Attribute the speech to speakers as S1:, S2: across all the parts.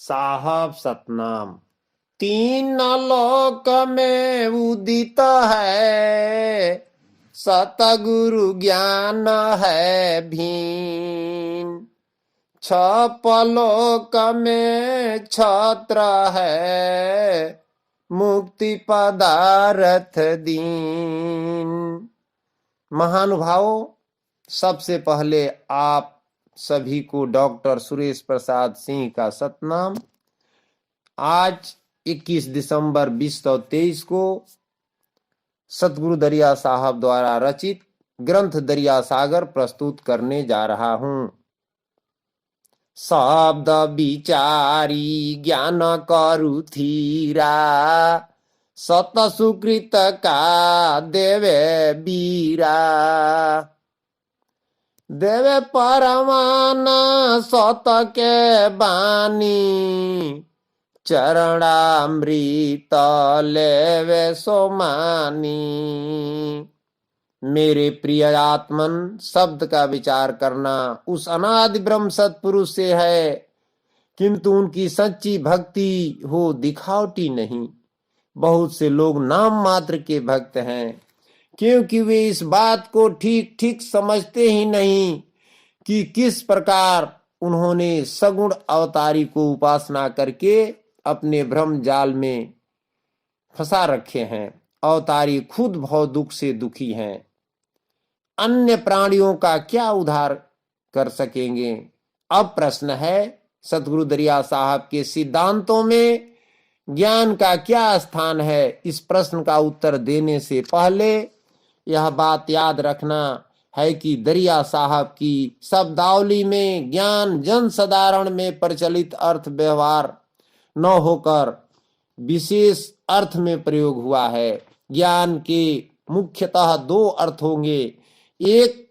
S1: साहब सतनाम। तीन लोक में उदित है, सतगुरु ज्ञान है भीन। छपलोक में छत्र है, मुक्ति पदारथ दीन। महानुभावों, सबसे पहले आप सभी को डॉक्टर सुरेश प्रसाद सिंह का सतनाम। आज 21 दिसंबर 2023 को सतगुरु दरिया साहब द्वारा रचित ग्रंथ दरिया सागर प्रस्तुत करने जा रहा हूं। शब्द विचारी ज्ञान करु थीरा, सत सुकृत का देवे बीरा। देवे परमान सत के बानी, चरणामृत लेवे सोमानी। मेरे प्रिय आत्मन, शब्द का विचार करना उस अनादि ब्रह्म सत्पुरुष से है, किंतु उनकी सच्ची भक्ति हो दिखावटी नहीं। बहुत से लोग नाम मात्र के भक्त हैं, क्योंकि वे इस बात को ठीक ठीक समझते ही नहीं कि किस प्रकार उन्होंने सगुण अवतारी को उपासना करके अपने भ्रम जाल में फंसा रखे हैं। अवतारी खुद बहुत दुख से दुखी हैं, अन्य प्राणियों का क्या उद्धार कर सकेंगे। अब प्रश्न है, सतगुरु दरिया साहब के सिद्धांतों में ज्ञान का क्या स्थान है। इस प्रश्न का उत्तर देने से पहले यह बात याद रखना है कि दरिया साहब की शब्दावली में ज्ञान जन साधारण में प्रचलित अर्थ व्यवहार न होकर विशेष अर्थ में प्रयोग हुआ है। ज्ञान के मुख्यतः दो अर्थ होंगे, एक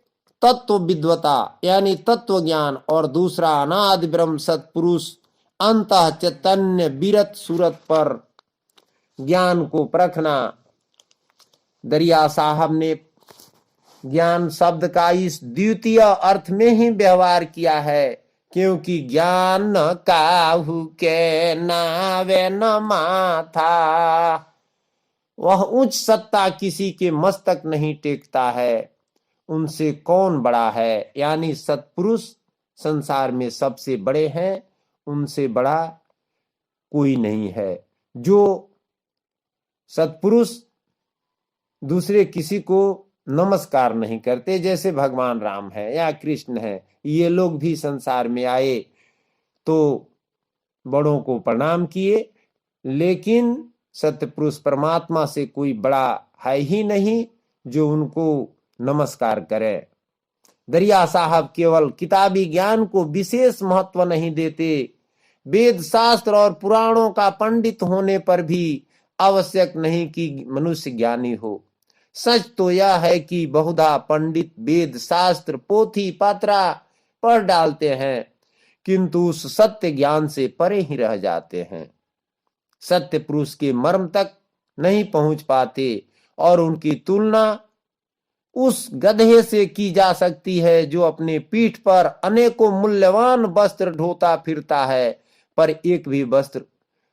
S1: तत्व विद्वता यानी तत्व ज्ञान, और दूसरा अनादि ब्रह्म सत्पुरुष अंतः चैतन्य विरत सूरत पर ज्ञान को परखना। दरिया साहब ने ज्ञान शब्द का इस द्वितीय अर्थ में ही व्यवहार किया है, क्योंकि ज्ञान काहू के नावे न माथा। वह उच्च सत्ता किसी के मस्तक नहीं टेकता है, उनसे कौन बड़ा है। यानी सत्पुरुष संसार में सबसे बड़े हैं, उनसे बड़ा कोई नहीं है। जो सत्पुरुष दूसरे किसी को नमस्कार नहीं करते, जैसे भगवान राम है या कृष्ण है, ये लोग भी संसार में आए तो बड़ों को प्रणाम किए, लेकिन सत्यपुरुष परमात्मा से कोई बड़ा है ही नहीं जो उनको नमस्कार करे। दरिया साहब केवल किताबी ज्ञान को विशेष महत्व नहीं देते, वेद शास्त्र और पुराणों का पंडित होने पर भी आवश्यक नहीं कि मनुष्य ज्ञानी हो। सच तो यह है कि बहुधा पंडित वेद शास्त्र पोथी पात्रा पढ़ डालते हैं, किंतु उस सत्य ज्ञान से परे ही रह जाते हैं। सत्य पुरुष के मर्म तक नहीं पहुंच पाते, और उनकी तुलना उस गधे से की जा सकती है जो अपने पीठ पर अनेकों मूल्यवान वस्त्र ढोता फिरता है, पर एक भी वस्त्र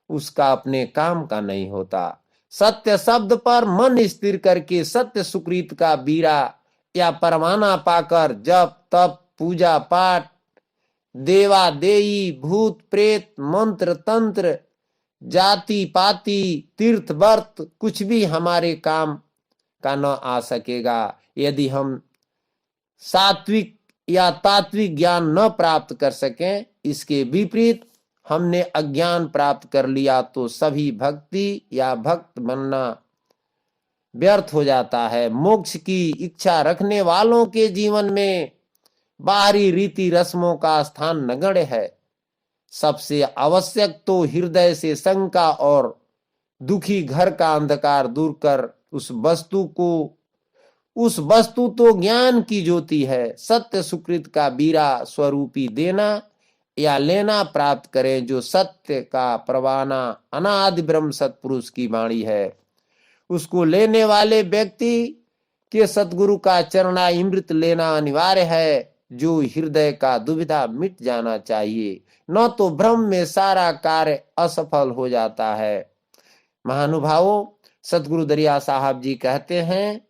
S1: उसका अपने काम का नहीं होता। सत्य शब्द पर मन स्थिर करके सत्य सुकृत का बीरा या परवाना पाकर जप तप पूजा पाठ देवा देई भूत प्रेत मंत्र तंत्र जाति पाति तीर्थ व्रत कुछ भी हमारे काम का न आ सकेगा, यदि हम सात्विक या तात्विक ज्ञान न प्राप्त कर सकें। इसके विपरीत हमने अज्ञान प्राप्त कर लिया तो सभी भक्ति या भक्त बनना व्यर्थ हो जाता है। मोक्ष की इच्छा रखने वालों के जीवन में बाहरी रीति रस्मों का स्थान नगण्य है। सबसे आवश्यक तो हृदय से शंका और दुखी घर का अंधकार दूर कर उस वस्तु तो ज्ञान की ज्योति है, सत्य सुकृत का बीरा स्वरूपी देना या लेना प्राप्त करें, जो सत्य का परवाना अनादि ब्रह्म सत्पुरुष की वाणी है। उसको लेने वाले व्यक्ति के सतगुरु का चरणामृत लेना अनिवार्य है। जो हृदय का दुविधा मिट जाना चाहिए, न तो भ्रम में सारा कार्य असफल हो जाता है। महानुभावों, सदगुरु दरिया साहब जी कहते हैं,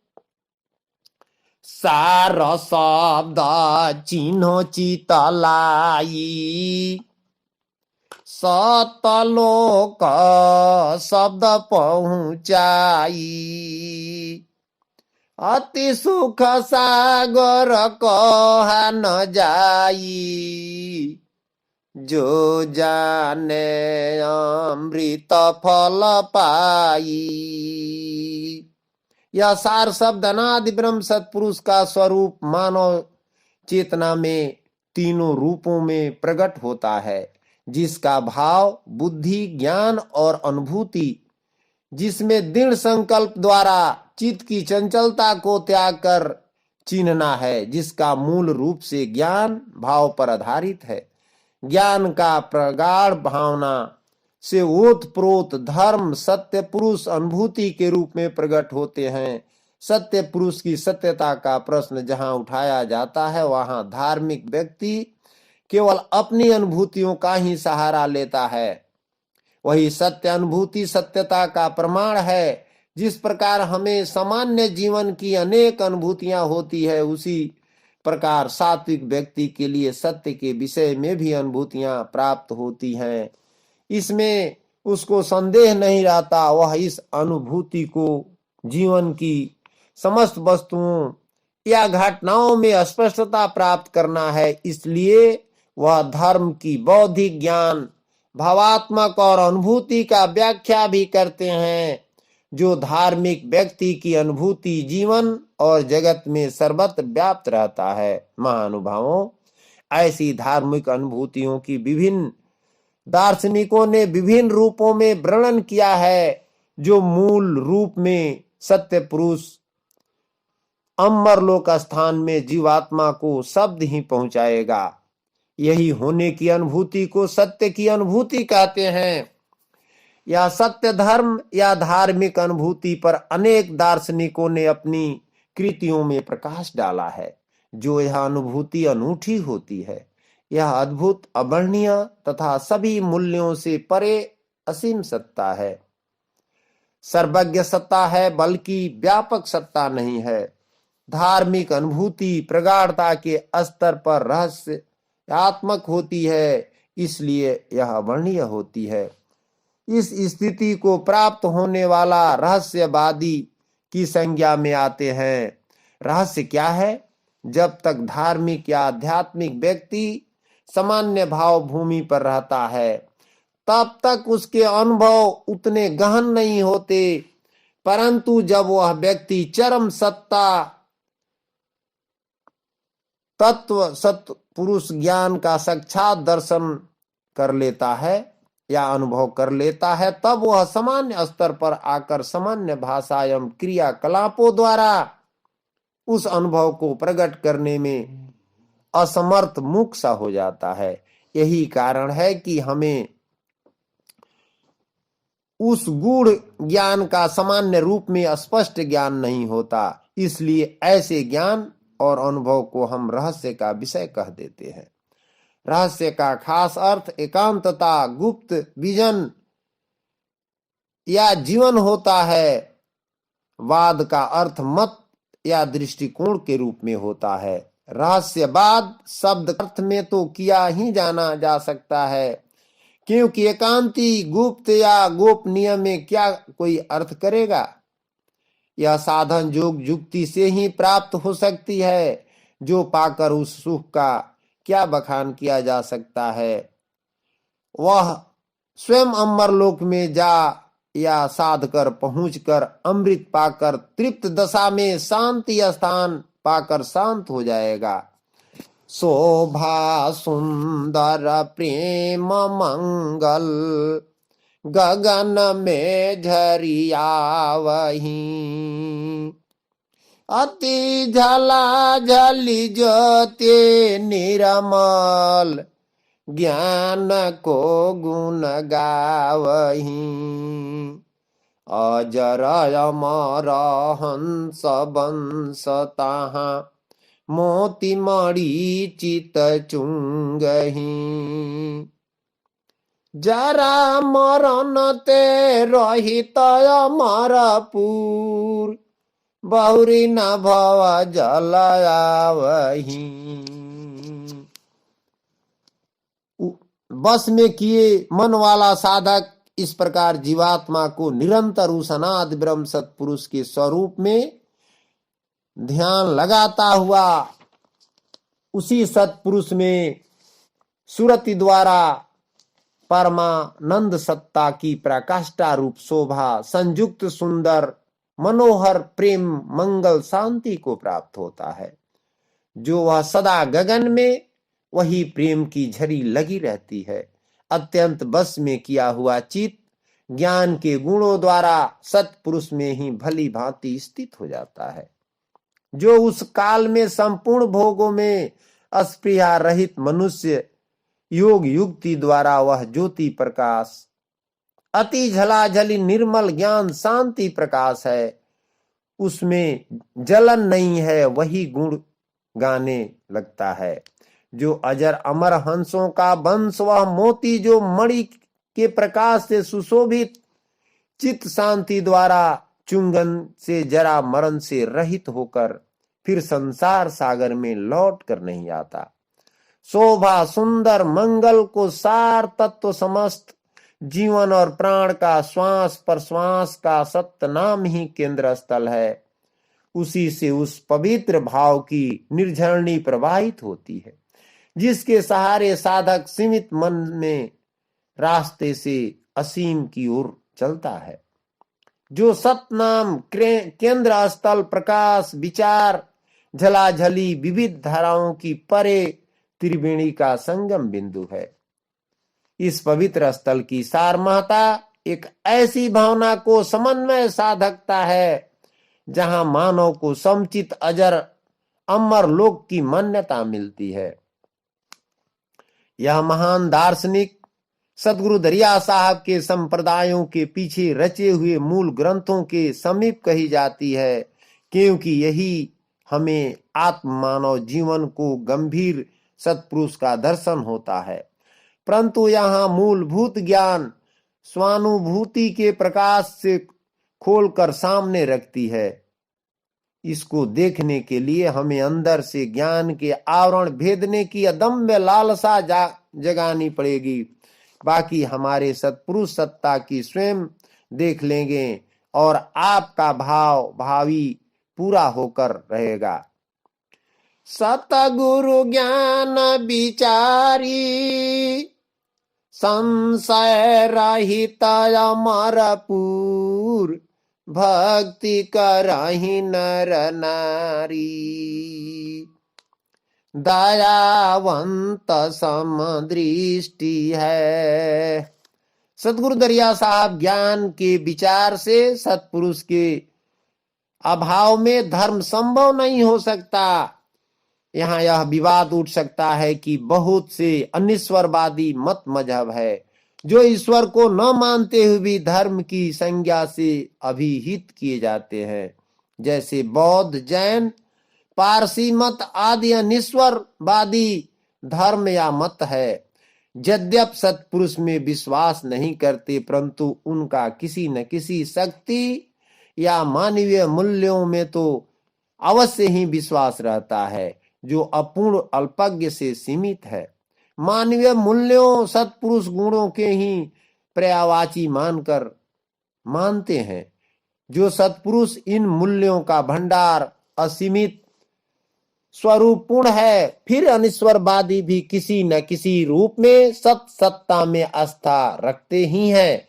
S1: सार शब्द चिन्हो चित लाई, सतलोक शब्द पहुँचाई, अति सुख सागर कहा न जाई, जो जाने अमृत फल पाई। यह सार शब्द अनादि ब्रह्म सत्पुरुष का स्वरूप मानव चेतना में तीनों रूपों में प्रकट होता है, जिसका भाव बुद्धि, ज्ञान और अनुभूति, जिसमें दृढ़ संकल्प द्वारा चित्त की चंचलता को त्याग कर चिन्हना है, जिसका मूल रूप से ज्ञान भाव पर आधारित है। ज्ञान का प्रगाढ़ भावना से ओतप्रोत धर्म सत्य पुरुष अनुभूति के रूप में प्रकट होते हैं। सत्य पुरुष की सत्यता का प्रश्न जहां उठाया जाता है, वहां धार्मिक व्यक्ति केवल अपनी अनुभूतियों का ही सहारा लेता है। वही सत्य अनुभूति सत्यता का प्रमाण है। जिस प्रकार हमें सामान्य जीवन की अनेक अनुभूतियां होती है, उसी प्रकार सात्विक व्यक्ति के लिए सत्य के विषय में भी अनुभूतियां प्राप्त होती हैं। इसमें उसको संदेह नहीं रहता। वह इस अनुभूति को जीवन की समस्त वस्तुओं या घटनाओं में स्पष्टता प्राप्त करना है। इसलिए वह धर्म की बौद्धिक ज्ञान, भावात्मक और अनुभूति का व्याख्या भी करते हैं। जो धार्मिक व्यक्ति की अनुभूति जीवन और जगत में सर्वत्र व्याप्त रहता है। महानुभावों, ऐसी धार्मिक अनुभूतियों की विभिन्न दार्शनिकों ने विभिन्न रूपों में वर्णन किया है, जो मूल रूप में सत्य पुरुष अमरलोक स्थान में जीवात्मा को शब्द ही पहुंचाएगा। यही होने की अनुभूति को सत्य की अनुभूति कहते हैं। या सत्य धर्म या धार्मिक अनुभूति पर अनेक दार्शनिकों ने अपनी कृतियों में प्रकाश डाला है। जो यह अनुभूति अनूठी होती है, यह अद्भुत, अवर्णनीय तथा सभी मूल्यों से परे असीम सत्ता है। सर्वज्ञ सत्ता है, बल्कि व्यापक सत्ता नहीं है। धार्मिक अनुभूति प्रगाढ़ता के स्तर पर रहस्यात्मक होती है, इसलिए यह अवर्णनीय होती है। इस स्थिति को प्राप्त होने वाला रहस्यवादी की संज्ञा में आते हैं। रहस्य क्या है? जब तक धार्मिक या आध्यात्मिक व्यक्ति सामान्य भाव भूमि पर रहता है, तब तक उसके अनुभव उतने गहन नहीं होते। परंतु जब वह व्यक्ति चरम सत्ता तत्व सत्य पुरुष ज्ञान का साक्षात दर्शन कर लेता है या अनुभव कर लेता है, तब वह सामान्य स्तर पर आकर सामान्य भाषा एवं क्रियाकलापों द्वारा उस अनुभव को प्रकट करने में असमर्थ मूक सा हो जाता है। यही कारण है कि हमें उस गूढ़ ज्ञान का सामान्य रूप में स्पष्ट ज्ञान नहीं होता। इसलिए ऐसे ज्ञान और अनुभव को हम रहस्य का विषय कह देते हैं। रहस्य का खास अर्थ एकांतता, गुप्त विजन या जीवन होता है। वाद का अर्थ मत या दृष्टिकोण के रूप में होता है। रहस्यवाद शब्द अर्थ में तो किया ही जाना जा सकता है, क्योंकि एकांती, गुप्त या गोपनीय में क्या कोई अर्थ करेगा। यह साधन योग युक्ति से ही प्राप्त हो सकती है, जो पाकर उस सुख का क्या बखान किया जा सकता है। वह स्वयं अमरलोक में जा या साध कर पहुंच कर अमृत पाकर तृप्त दशा में शांति स्थान पाकर शांत हो जाएगा। शोभा सुंदर प्रेम मंगल गगन में झरिया वही, अति झला झली ज्योति निरमल ज्ञान को गुण गावही, अजर अमर हंस बंस ताहा मोती मणि चित चुंगही। जरा मरण ते रहित अमरपुर, बहुरी न भव जलयावही। बस में किए मन वाला साधक इस प्रकार जीवात्मा को निरंतर उस अनादि ब्रह्म सत्पुरुष के स्वरूप में ध्यान लगाता हुआ उसी सत्पुरुष में सुरति द्वारा परमानंद सत्ता की प्रकाष्ठा रूप शोभा संयुक्त सुंदर मनोहर प्रेम मंगल शांति को प्राप्त होता है। जो वह सदा गगन में वही प्रेम की झरी लगी रहती है। अत्यंत बस में किया हुआ चित्त ज्ञान के गुणों द्वारा सत्पुरुष में ही भली भांति स्थित हो जाता है। जो उस काल में संपूर्ण भोगों में अस्पृहा रहित मनुष्य योग युक्ति द्वारा वह ज्योति प्रकाश अति झलाझली निर्मल ज्ञान शांति प्रकाश है, उसमें जलन नहीं है, वही गुण गाने लगता है। जो अजर अमर हंसों का वंश वह मोती जो मणि के प्रकाश से सुशोभित चित्त शांति द्वारा चुंगन से जरा मरण से रहित होकर फिर संसार सागर में लौट कर नहीं आता। शोभा सुंदर मंगल को सार तत्व समस्त जीवन और प्राण का श्वास प्रश्वास का सत्य नाम ही केंद्र स्थल है। उसी से उस पवित्र भाव की निर्झरणी प्रवाहित होती है, जिसके सहारे साधक सीमित मन में रास्ते से असीम की ओर चलता है। जो सतनाम केंद्र स्थल प्रकाश विचार झलाझली विविध धाराओं की परे त्रिवेणी का संगम बिंदु है। इस पवित्र स्थल की सारमहता एक ऐसी भावना को समन्वय साधकता है जहां मानव को समुचित अजर अमर लोक की मान्यता मिलती है। यह महान दार्शनिक सदगुरु दरिया साहब के संप्रदायों के पीछे रचे हुए मूल ग्रंथों के समीप कही जाती है, क्योंकि यही हमें आत्म मानव जीवन को गंभीर सत्पुरुष का दर्शन होता है। परंतु यहाँ मूलभूत ज्ञान स्वानुभूति के प्रकाश से खोलकर सामने रखती है। इसको देखने के लिए हमें अंदर से ज्ञान के आवरण भेदने की अदम्य लालसा जगानी पड़ेगी। बाकी हमारे सत्पुरुष सत्ता की स्वयं देख लेंगे और आपका भावी पूरा होकर रहेगा। सतगुरु ज्ञान विचारी संशय रहित अमरपुर, भक्ति करहि नर नारी, दयावंत समदृष्टि है। सतगुरु दरिया साहब ज्ञान के विचार से सत्पुरुष के अभाव में धर्म संभव नहीं हो सकता। यहाँ यह विवाद उठ सकता है कि बहुत से अनिश्वरवादी मत मजहब है जो ईश्वर को न मानते हुए भी धर्म की संज्ञा से अभिहित किए जाते हैं, जैसे बौद्ध जैन पारसी मत आदि अनिश्वरवादी धर्म या मत है। यद्यप सत्पुरुष में विश्वास नहीं करते, परंतु उनका किसी न किसी शक्ति या मानवीय मूल्यों में तो अवश्य ही विश्वास रहता है, जो अपूर्ण अल्पज्ञ से सीमित है। मानवीय मूल्यों सत्पुरुष गुणों के ही पर्यायवाची मानकर मानते हैं। जो सत्पुरुष इन मूल्यों का भंडार असीमित स्वरूप पूर्ण है, फिर अनिश्वरवादी भी किसी न किसी रूप में सत्ता में आस्था रखते ही हैं।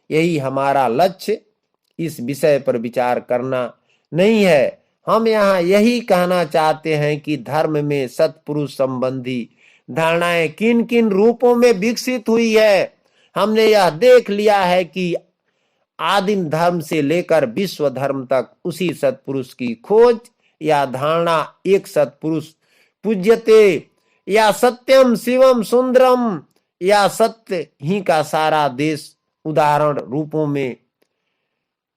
S1: यही हमारा लक्ष्य इस विषय पर विचार करना नहीं है। हम यहाँ यही कहना चाहते हैं कि धर्म में सत्पुरुष संबंधी धारणाएं किन किन रूपों में विकसित हुई है। हमने यह देख लिया है कि आदिम धर्म से लेकर विश्व धर्म तक उसी सत्पुरुष की खोज या धारणा एक सत्पुरुष पूज्यते या सत्यम शिवम सुंदरम या सत्य ही का सारा देश उदाहरण रूपों में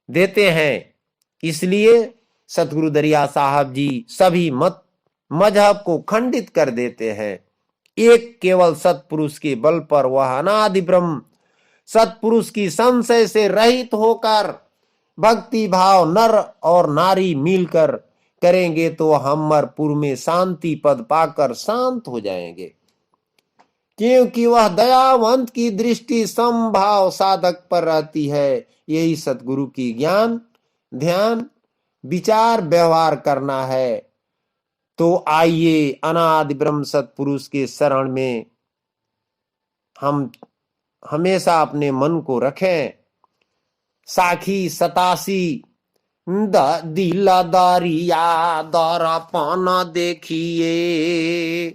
S1: देते हैं। इसलिए सतगुरु दरिया साहब जी सभी मत मजहब को खंडित कर देते हैं। एक केवल सत्पुरुष के बल पर वह अनादि ब्रह्म सत्पुरुष की संशय से रहित होकर भक्ति भाव नर और नारी मिलकर करेंगे तो हमरपुर में शांति पद पाकर शांत हो जाएंगे, क्योंकि वह दयावंत की दृष्टि समभाव साधक पर रहती है। यही सतगुरु की ज्ञान ध्यान विचार व्यवहार करना है। तो आइए अनादि ब्रह्म सत्पुरुष के शरण में हम हमेशा अपने मन को रखें। साखी सतासी दिलदारिया दर्पण देखिए,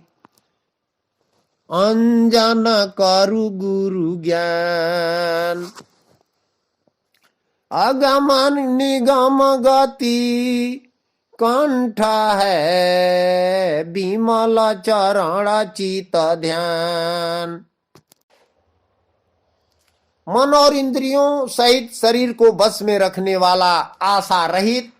S1: अंजन करु गुरु ज्ञान। अगम निगम गति कंठ है, विमल चरण चित ध्यान। मन और इंद्रियों सहित शरीर को बस में रखने वाला आशा रहित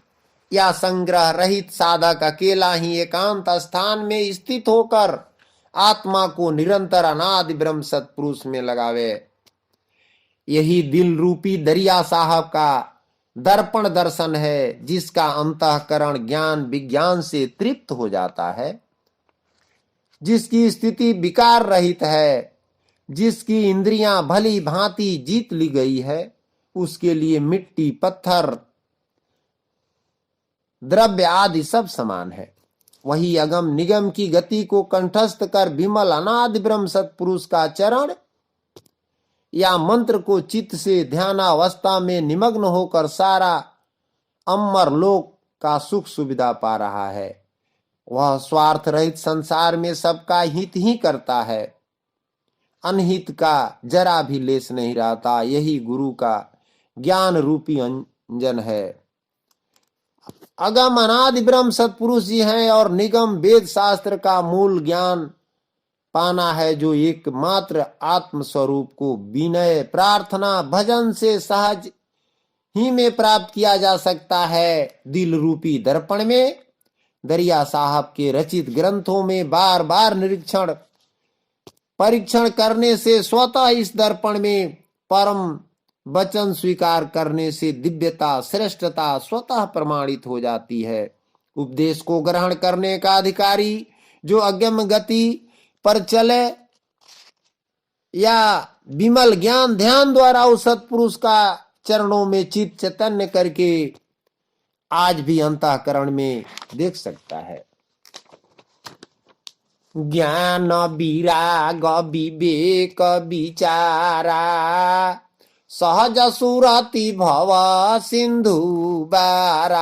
S1: या संग्रह रहित साधक अकेला ही एकांत स्थान में स्थित होकर आत्मा को निरंतर अनादि ब्रह्म सत्पुरुष में लगावे। यही दिल रूपी दरिया साहब का दर्पण दर्शन है, जिसका अंतःकरण ज्ञान विज्ञान से तृप्त हो जाता है, जिसकी स्थिति विकार रहित है, जिसकी इंद्रियां भली भांति जीत ली गई है। उसके लिए मिट्टी पत्थर द्रव्य आदि सब समान है। वही अगम निगम की गति को कंठस्थ कर विमल अनादि ब्रह्म सत्पुरुष का चरण या मंत्र को चित्त से ध्यानावस्था में निमग्न होकर सारा अमर लोक का सुख सुविधा पा रहा है। वह स्वार्थ रहित संसार में सबका हित ही करता है, अनहित का जरा भी लेस नहीं रहता। यही गुरु का ज्ञान रूपी अंजन है। अगम अनादि ब्रह्म सत्पुरुष जी हैं और निगम वेद शास्त्र का मूल ज्ञान पाना है, जो एकमात्र आत्म स्वरूप को विनय प्रार्थना भजन से सहज ही में प्राप्त किया जा सकता है। दिल रूपी दर्पण में दरिया साहब के रचित ग्रंथों में बार बार निरीक्षण परीक्षण करने से स्वतः इस दर्पण में परम वचन स्वीकार करने से दिव्यता श्रेष्ठता स्वतः प्रमाणित हो जाती है। उपदेश को ग्रहण करने का अधिकारी जो अगम गति पर चले या विमल ज्ञान ध्यान द्वारा उस सत्पुरुष का चरणों में चित्त चैतन्य करके आज भी अंतःकरण में देख सकता है। ज्ञान विराग विवेक विचारा सहज सुरति भव सिंधु बारा।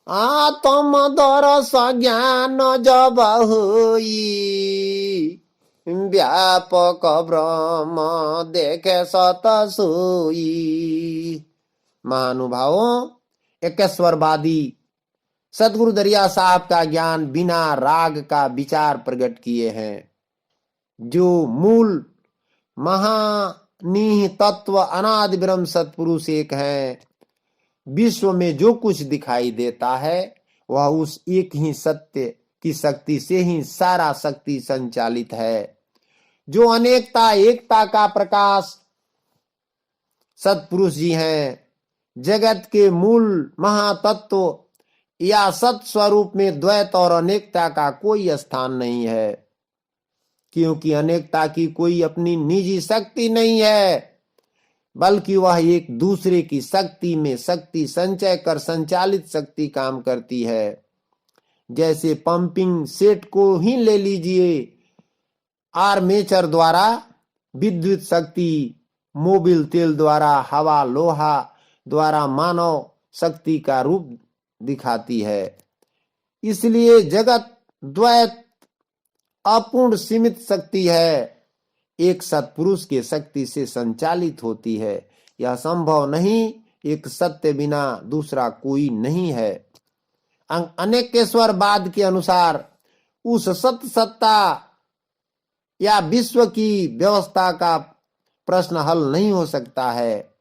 S1: आत्म दरस ज्ञान जब होई व्यापक ब्रह्म देखे सत सोई। महानुभावों, एकेश्वरवादी सदगुरु दरिया साहब का ज्ञान बिना राग का विचार प्रकट किए हैं, जो मूल महानिह तत्व अनादि ब्रह्म सत्पुरुष एक है। विश्व में जो कुछ दिखाई देता है वह उस एक ही सत्य की शक्ति से ही सारा शक्ति संचालित है। जो अनेकता एकता का प्रकाश सत्पुरुष जी हैं। जगत के मूल महातत्व या सत स्वरूप में द्वैत और अनेकता का कोई स्थान नहीं है, क्योंकि अनेकता की कोई अपनी निजी शक्ति नहीं है, बल्कि वह एक दूसरे की शक्ति में शक्ति संचय कर संचालित शक्ति काम करती है। जैसे पंपिंग सेट को ही ले लीजिए, आर्मेचर द्वारा विद्युत शक्ति, मोबिल तेल द्वारा हवा लोहा द्वारा मानव शक्ति का रूप दिखाती है। इसलिए जगत द्वैत अपूर्ण सीमित शक्ति है, एक सत्पुरुष के शक्ति से संचालित होती है। यह संभव नहीं, एक सत्य बिना दूसरा कोई नहीं है। अनेकेश्वरवाद के अनुसार उस सत्य सत्ता या विश्व की व्यवस्था का प्रश्न हल नहीं हो सकता है।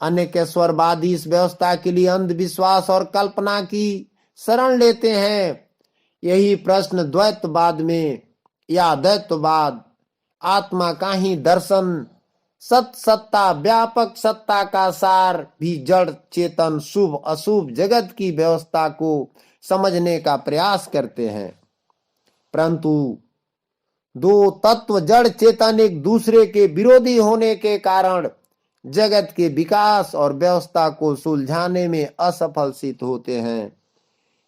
S1: अनेकेश्वरवादी इस व्यवस्था के लिए अंधविश्वास और कल्पना की शरण लेते हैं। यही प्रश्न द्वैतवाद में या द्वैतवाद आत्मा का ही दर्शन, सत सत्ता, व्यापक सत्ता का सार भी जड़ चेतन शुभ अशुभ जगत की व्यवस्था को समझने का प्रयास करते हैं। परंतु दो तत्व जड़ चेतन एक दूसरे के विरोधी होने के कारण जगत के विकास और व्यवस्था को सुलझाने में असफल सिद्ध होते हैं।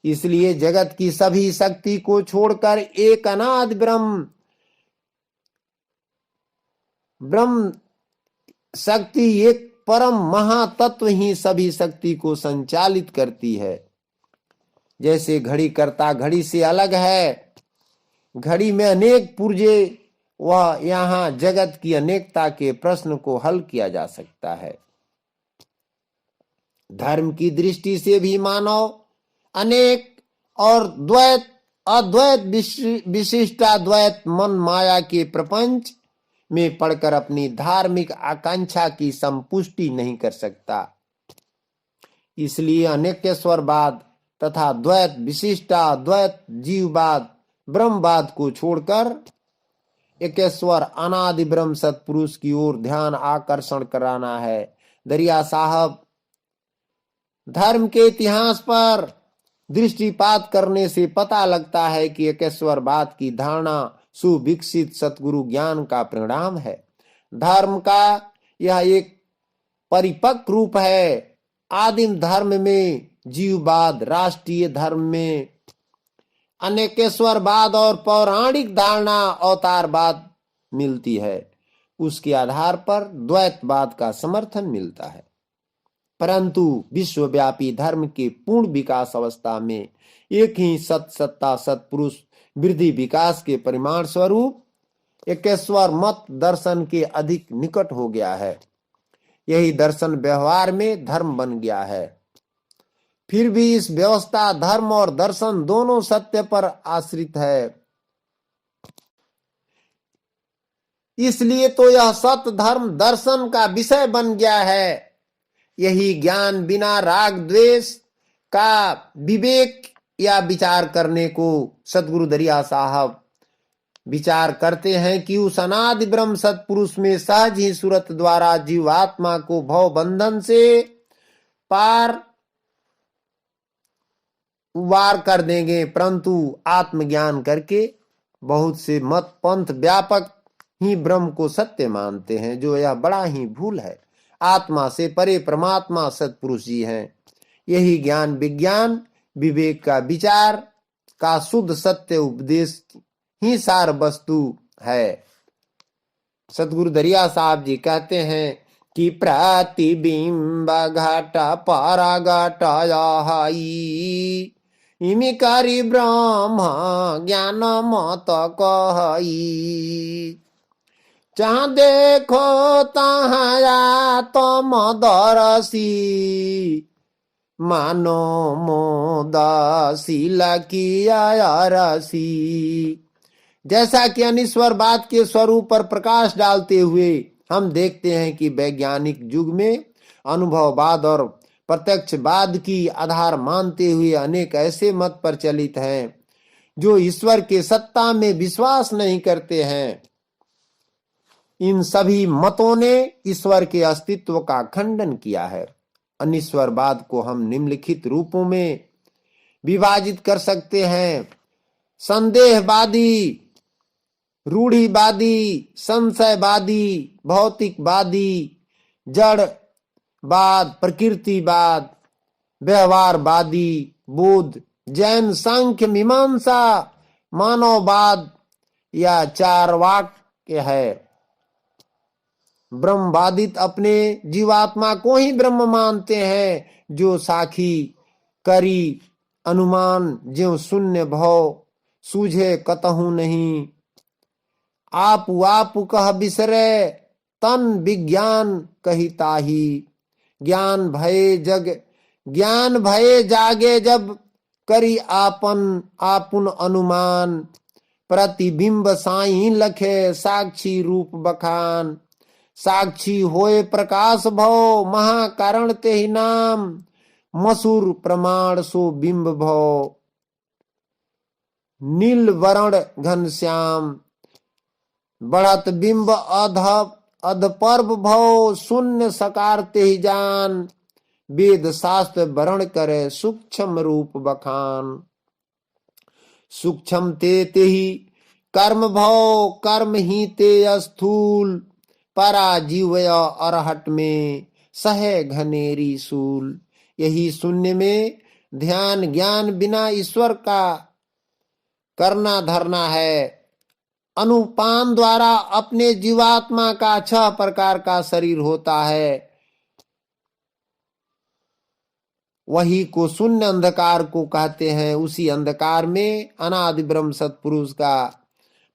S1: इसलिए जगत की सभी शक्ति को छोड़कर एक अनादि ब्रह्म शक्ति, एक परम महातत्व ही सभी शक्ति को संचालित करती है। जैसे घड़ी करता घड़ी से अलग है, घड़ी में अनेक पुर्जे, वह यहाँ जगत की अनेकता के प्रश्न को हल किया जा सकता है। धर्म की दृष्टि से भी मानव अनेक और द्वैत अद्वैत विशिष्टाद्वैत मन माया के प्रपंच में पढ़कर अपनी धार्मिक आकांक्षा की संपुष्टि नहीं कर सकता। इसलिए अनेकेश्वरवाद तथा द्वैत विशिष्टाद्वैत जीववाद ब्रह्मवाद को छोड़कर एकेश्वर अनादि ब्रह्म सत्पुरुष की ओर ध्यान आकर्षण कराना है। दरिया साहब धर्म के इतिहास पर दृष्टिपात करने से पता लगता है कि एकेश्वरवाद की धारणा सुविकसित सतगुरु ज्ञान का परिणाम है। धर्म का यह एक परिपक्व रूप है। आदिम धर्म में जीववाद, राष्ट्रीय धर्म में अनेकेश्वरवाद और पौराणिक धारणा अवतारवाद मिलती है। उसके आधार पर द्वैतवाद का समर्थन मिलता है। परंतु विश्वव्यापी धर्म के पूर्ण विकास अवस्था में एक ही सत्ता सत्पुरुष वृद्धि विकास के परिमाण स्वरूप एकेश्वर मत दर्शन के अधिक निकट हो गया है। यही दर्शन व्यवहार में धर्म बन गया है। फिर भी इस व्यवस्था धर्म और दर्शन दोनों सत्य पर आश्रित है। इसलिए तो यह सत्य धर्म दर्शन का विषय बन गया है। यही ज्ञान बिना राग द्वेष का विवेक या विचार करने को सतगुरु दरिया साहब विचार करते हैं कि उस अनादि ब्रह्म सत्पुरुष में सहज ही सूरत द्वारा जीवात्मा को भव बंधन से पार वार कर देंगे। परंतु आत्मज्ञान करके बहुत से मत पंथ व्यापक ही ब्रह्म को सत्य मानते हैं, जो यह बड़ा ही भूल है। आत्मा से परे परमात्मा सत्पुरुष जी हैं। यही ज्ञान विज्ञान विवेक का विचार का शुद्ध सत्य उपदेश ही सार वस्तु है। सतगुरु दरिया साहब जी कहते हैं कि प्रतिबिंब घट पराघट इमिकारी ब्रह्म ज्ञान मत कहई, जहाँ देखो तहाँ तुम दरसी मानो मोदासीला किया रसी। जैसा कि अनिश्वरवाद के स्वरूप पर प्रकाश डालते हुए हम देखते हैं कि वैज्ञानिक युग में अनुभववाद और प्रत्यक्षवाद की आधार मानते हुए अनेक ऐसे मत प्रचलित हैं जो ईश्वर के सत्ता में विश्वास नहीं करते हैं। इन सभी मतों ने ईश्वर के अस्तित्व का खंडन किया है। अनिश्वरवाद को हम निम्नलिखित रूपों में विभाजित कर सकते हैं: संदेहवादी, रूढ़िवादी, संशयवादी, भौतिकवादी, जड़वाद, प्रकृतिवाद, व्यवहारवादी, बौद्ध, जैन, सांख्य, मीमांसा, मानववाद या चार्वाक है। ब्रह्मवादित अपने जीवात्मा को ही ब्रह्म मानते हैं, जो साखी करी अनुमान ज्यों शून्य भव सूझे कतहु नहीं। आप कह बिसरे तन विज्ञान कहिताही, ज्ञान भये जागे जब करी आपुन अनुमान। प्रतिबिंब साई लखे साक्षी रूप बखान, साक्षी होए प्रकाश भव महाकारण ते ही नाम। मसूर प्रमाण सो बिंब भव, नील वरण घनश्याम, बढ़त बिंब अध पर्व भव, शून्य सकार ते ही जान, वेद शास्त्र वर्ण करे सूक्ष्म रूप बखान। सूक्ष्म ते ही कर्म भव, कर्म ही ते स्थूल, पराजीव अरहट में सहे घनेरी सूल। यही शून्य में ध्यान ज्ञान बिना ईश्वर का करना धरना है। अनुपान द्वारा अपने जीवात्मा का 6 प्रकार का शरीर होता है, वही को शून्य अंधकार को कहते हैं। उसी अंधकार में अनादि ब्रह्म सत्पुरुष का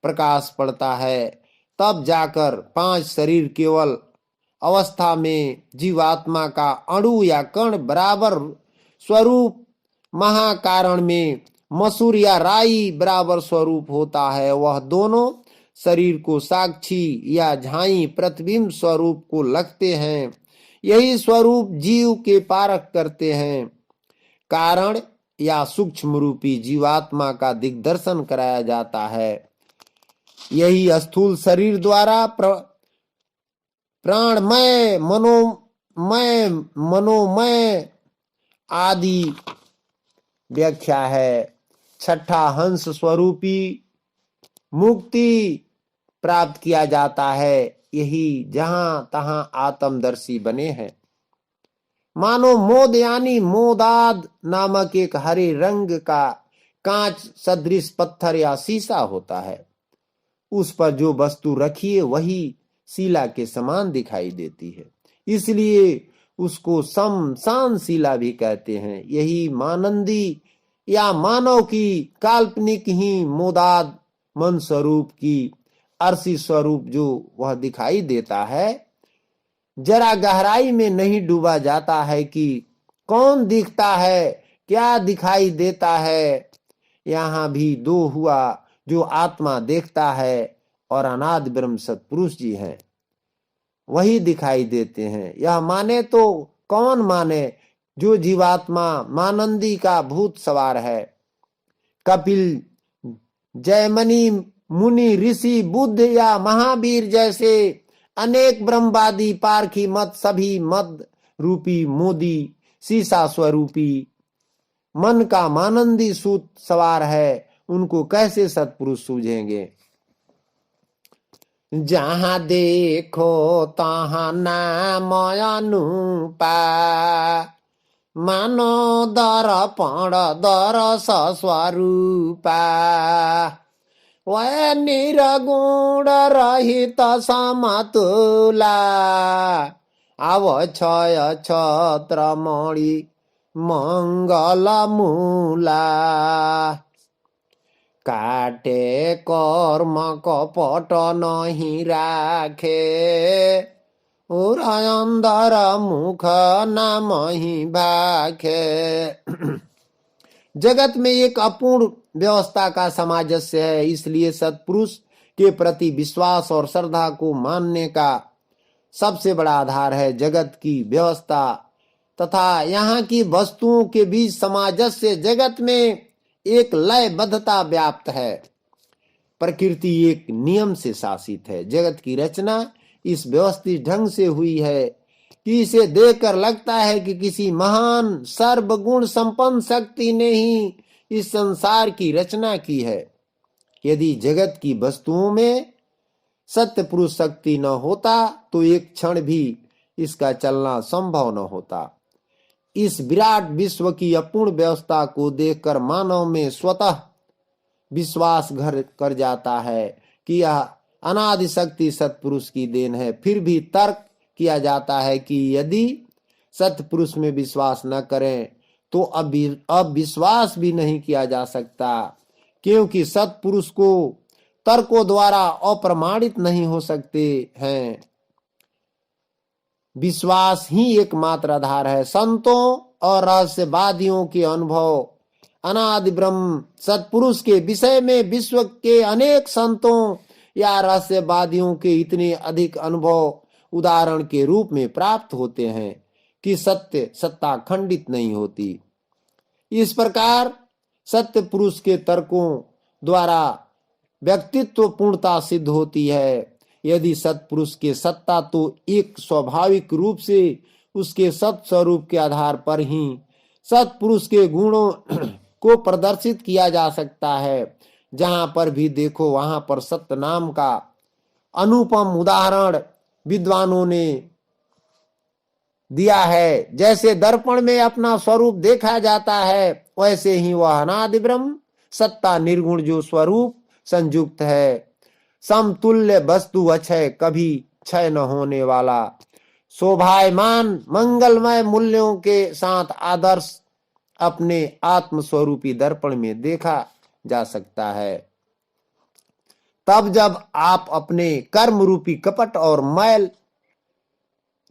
S1: प्रकाश पड़ता है, तब जाकर 5 शरीर केवल अवस्था में जीवात्मा का अणु या कण बराबर स्वरूप, महाकारण में मसूर या राई बराबर स्वरूप होता है। वह दोनों शरीर को साक्षी या झाई प्रतिबिंब स्वरूप को लगते हैं। यही स्वरूप जीव के पारक करते हैं। कारण या सूक्ष्म रूपी जीवात्मा का दिग्दर्शन कराया जाता है। यही स्थूल शरीर द्वारा प्राणमय, मनोमय आदि व्याख्या है। 6ठा हंस स्वरूपी मुक्ति प्राप्त किया जाता है। यही जहां तहां आत्मदर्शी बने हैं। मानो मोद यानी मोदाद नामक एक हरे रंग का कांच सदृश पत्थर या शीशा होता है। उस पर जो वस्तु रखी है वही शिला के समान दिखाई देती है, इसलिए उसको शमशान शिला भी कहते हैं। यही मानंदी या मानव की काल्पनिक ही मोदाद मन स्वरूप की अर्शी स्वरूप जो वह दिखाई देता है, जरा गहराई में नहीं डूबा जाता है कि कौन दिखता है, क्या दिखाई देता है। यहाँ भी दो हुआ, जो आत्मा देखता है और अनादि ब्रह्म सत्पुरुष जी हैं, वही दिखाई देते हैं। यह माने तो कौन माने, जो जीवात्मा मानंदी का भूत सवार है। कपिल, जयमनी मुनि, ऋषि, बुद्ध या महावीर जैसे अनेक ब्रह्मवादी पारखी मत सभी मद रूपी मोदी शीशा स्वरूपी मन का मानंदी सूत सवार है, उनको कैसे सत्पुरुष सूझेंगे। जहां देखो तहां नाम अनुपा, मानो दर्पण दरस स्वरूपा, वह निरगुण रहित समतुला, अवक्षय छत्रमणि मंगल मूला, काटे कर्म कपट नहीं राखे, और अंदर मुख नाम ही भाखे। जगत में एक अपूर्ण व्यवस्था का सामंजस्य है, इसलिए सत्पुरुष के प्रति विश्वास और श्रद्धा को मानने का सबसे बड़ा आधार है। जगत की व्यवस्था तथा यहाँ की वस्तुओं के बीच सामंजस्य, जगत में एक लयबद्धता व्याप्त है। प्रकृति एक नियम से शासित है। जगत की रचना इस व्यवस्थित ढंग से हुई है कि इसे देखकर लगता है कि किसी महान सर्वगुण संपन्न शक्ति ने ही इस संसार की रचना की है। यदि जगत की वस्तुओं में सत्य पुरुष शक्ति न होता तो एक क्षण भी इसका चलना संभव न होता। इस विराट विश्व की अपूर्ण व्यवस्था को देखकर मानव में स्वतः विश्वास घर कर जाता है कि यह अनादि शक्ति सत्पुरुष की देन है। फिर भी तर्क किया जाता है कि यदि सत्पुरुष में विश्वास न करें तो अब विश्वास भी नहीं किया जा सकता, क्योंकि सत्पुरुष को तर्कों द्वारा अप्रमाणित नहीं हो सकते हैं। विश्वास ही एकमात्र आधार है। संतों और रहस्यवादियों के अनुभव अनादि ब्रह्म सत्पुरुष के विषय में विश्व के अनेक संतों या रहस्यवादियों के इतने अधिक अनुभव उदाहरण के रूप में प्राप्त होते हैं कि सत्य सत्ता खंडित नहीं होती। इस प्रकार सत्य पुरुष के तर्कों द्वारा व्यक्तित्व पूर्णता सिद्ध होती है। यदि सत्पुरुष के सत्ता तो एक स्वाभाविक रूप से उसके सत्स्वरूप के आधार पर ही सत्पुरुष के गुणों को प्रदर्शित किया जा सकता है। जहां पर भी देखो वहां पर सत्य नाम का अनुपम उदाहरण विद्वानों ने दिया है। जैसे दर्पण में अपना स्वरूप देखा जाता है, वैसे ही वह अनादि ब्रह्म सत्ता निर्गुण जो स्वरूप संयुक्त है, समतुल्य वस्तु अक्षय, कभी क्षय न होने वाला, शोभायमान मंगलमय मूल्यों के साथ आदर्श अपने आत्म स्वरूपी दर्पण में देखा जा सकता है। तब जब आप अपने कर्म रूपी कपट और मैल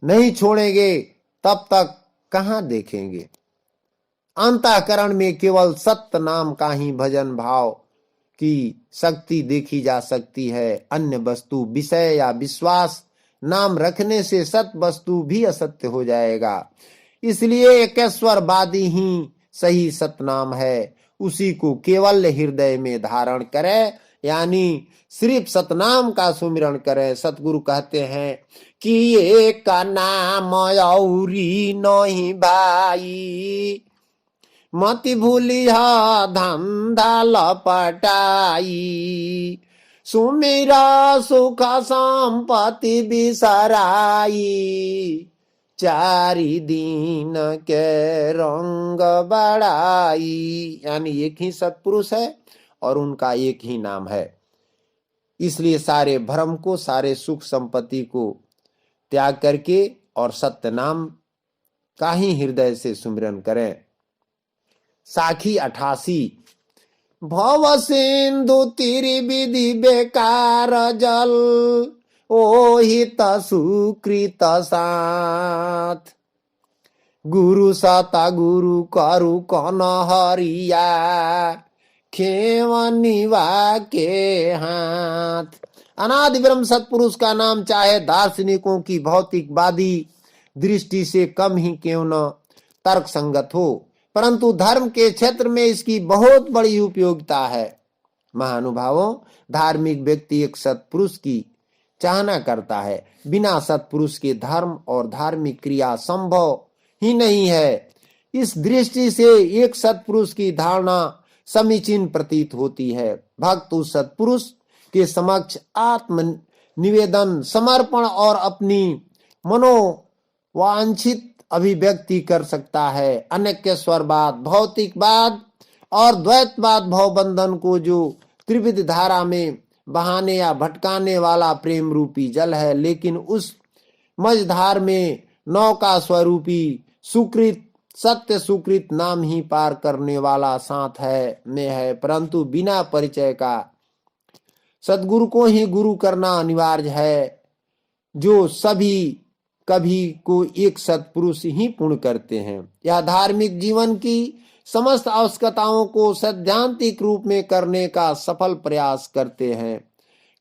S1: नहीं छोड़ेंगे, तब तक कहां देखेंगे। अंतःकरण में केवल सत्य नाम का ही भजन भाव की शक्ति देखी जा सकती है। अन्य वस्तु विषय या विश्वास नाम रखने से सत्य वस्तु भी असत्य हो जाएगा। इसलिए एकेश्वरवादी ही सही सतनाम है। उसी को केवल हृदय में धारण करे, यानी सिर्फ सतनाम का सुमिरन करे। सतगुरु कहते हैं कि ये का नाम औरी नहीं भाई, मति भूली धंधा लपटाई, सुमिरा सुख संपत्ति बिसराई, चारि दिन के रंग बढ़ाई। यानी एक ही सत्पुरुष है और उनका एक ही नाम है। इसलिए सारे भ्रम को, सारे सुख संपत्ति को त्याग करके और सत्य नाम का ही हृदय से सुमिरन करें। साखी 88। भव सिंधु तीरी विधि बेकार जल, ओहित सुकृत साथ, गुरु सता गुरु करु कन हरिया, खेवनिवा के हाथ। अनादि ब्रह्म सत्पुरुष का नाम चाहे दार्शनिकों की भौतिकवादी दृष्टि से कम ही क्यों न तर्क संगत हो, परंतु धर्म के क्षेत्र में इसकी बहुत बड़ी उपयोगिता है। महानुभावों, धार्मिक व्यक्ति एक सत्पुरुष की चाहना करता है। बिना सत्पुरुष के धर्म और धार्मिक क्रिया संभव ही नहीं है। इस दृष्टि से एक सत्पुरुष की धारणा समीचीन प्रतीत होती है। भक्त उस सत्पुरुष के समक्ष आत्म निवेदन, समर्पण और अपनी मनोवांछित अभिव्यक्ति कर सकता है। अनेकेश्वरवाद, भौतिकवाद और द्वैतवाद भवबंधन को जो त्रिविध धारा में बहाने या भटकाने वाला प्रेम रूपी जल है, लेकिन उस मझधार में नौका स्वरूपी सुकृत, सत्य सुकृत नाम ही पार करने वाला साथ है में है। परंतु बिना परिचय का सद्गुरु को ही गुरु करना अनिवार्य है, जो सभी कभी को एक सत्पुरुष ही पूर्ण करते हैं। यह धार्मिक जीवन की समस्त आवश्यकताओं को सैद्धांतिक रूप में करने का सफल प्रयास करते हैं।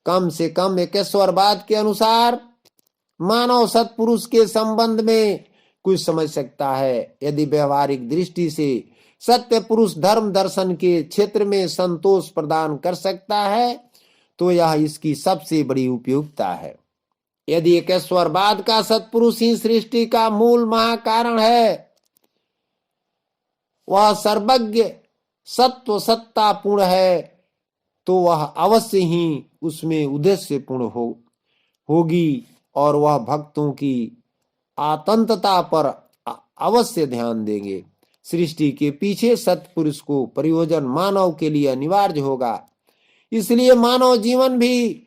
S1: कम से कम एकेश्वरवाद के अनुसार मानव सत्पुरुष के संबंध में कुछ समझ सकता है। यदि व्यवहारिक दृष्टि से सत्य पुरुष धर्म दर्शन के क्षेत्र में संतोष प्रदान कर सकता है, तो यह इसकी सबसे बड़ी उपयोगिता है। यदि एकेश्वरवाद का सत्पुरुष ही सृष्टि का मूल महाकारण है, वह सर्वज्ञ सत्व सत्ता पूर्ण है, तो वह अवश्य ही उसमें उद्देश्य पूर्ण होगी और वह भक्तों की आतंकता पर अवश्य ध्यान देंगे। सृष्टि के पीछे सत्पुरुष को प्रयोजन मानव के लिए अनिवार्य होगा। इसलिए मानव जीवन भी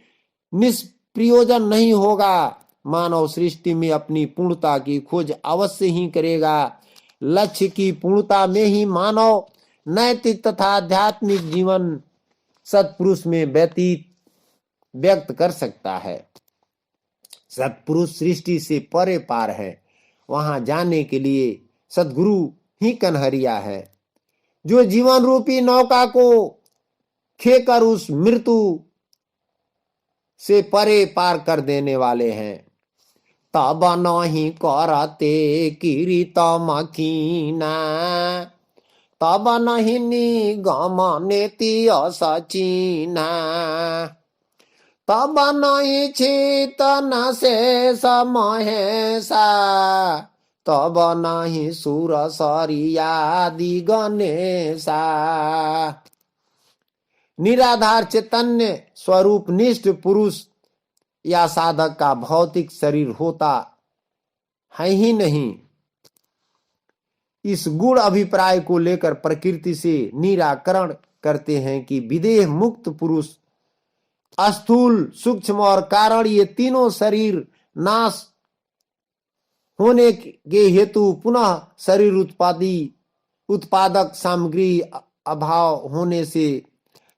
S1: निष्प्रयोजन नहीं होगा। मानव सृष्टि में अपनी पूर्णता की खोज अवश्य ही करेगा। लक्ष्य की पूर्णता में ही मानव नैतिक तथा आध्यात्मिक जीवन सत्पुरुष में व्यक्त कर सकता है। सत्पुरुष सृष्टि से परे पार है। वहां जाने के लिए सद्गुरु ही कन्हरिया है, जो जीवन रूपी नौका को खेकर उस मृत्यु से परे पार कर देने वाले हैं। तब नहीं करते कीर्तम कीना, तब नहीं निगम नेति असचीना, तब नहीं चेतन शेष महेशा, तब नहीं सुर सरियादि गणेशा। निराधार चैतन्य स्वरूप निष्ठ पुरुष या साधक का भौतिक शरीर होता है ही नहीं। इस गुण अभिप्राय को लेकर प्रकृति से निराकरण करते हैं कि विदेह मुक्त पुरुष स्थूल, सूक्ष्म और कारण, ये तीनों शरीर नाश होने के हेतु पुनः शरीर उत्पादक सामग्री अभाव होने से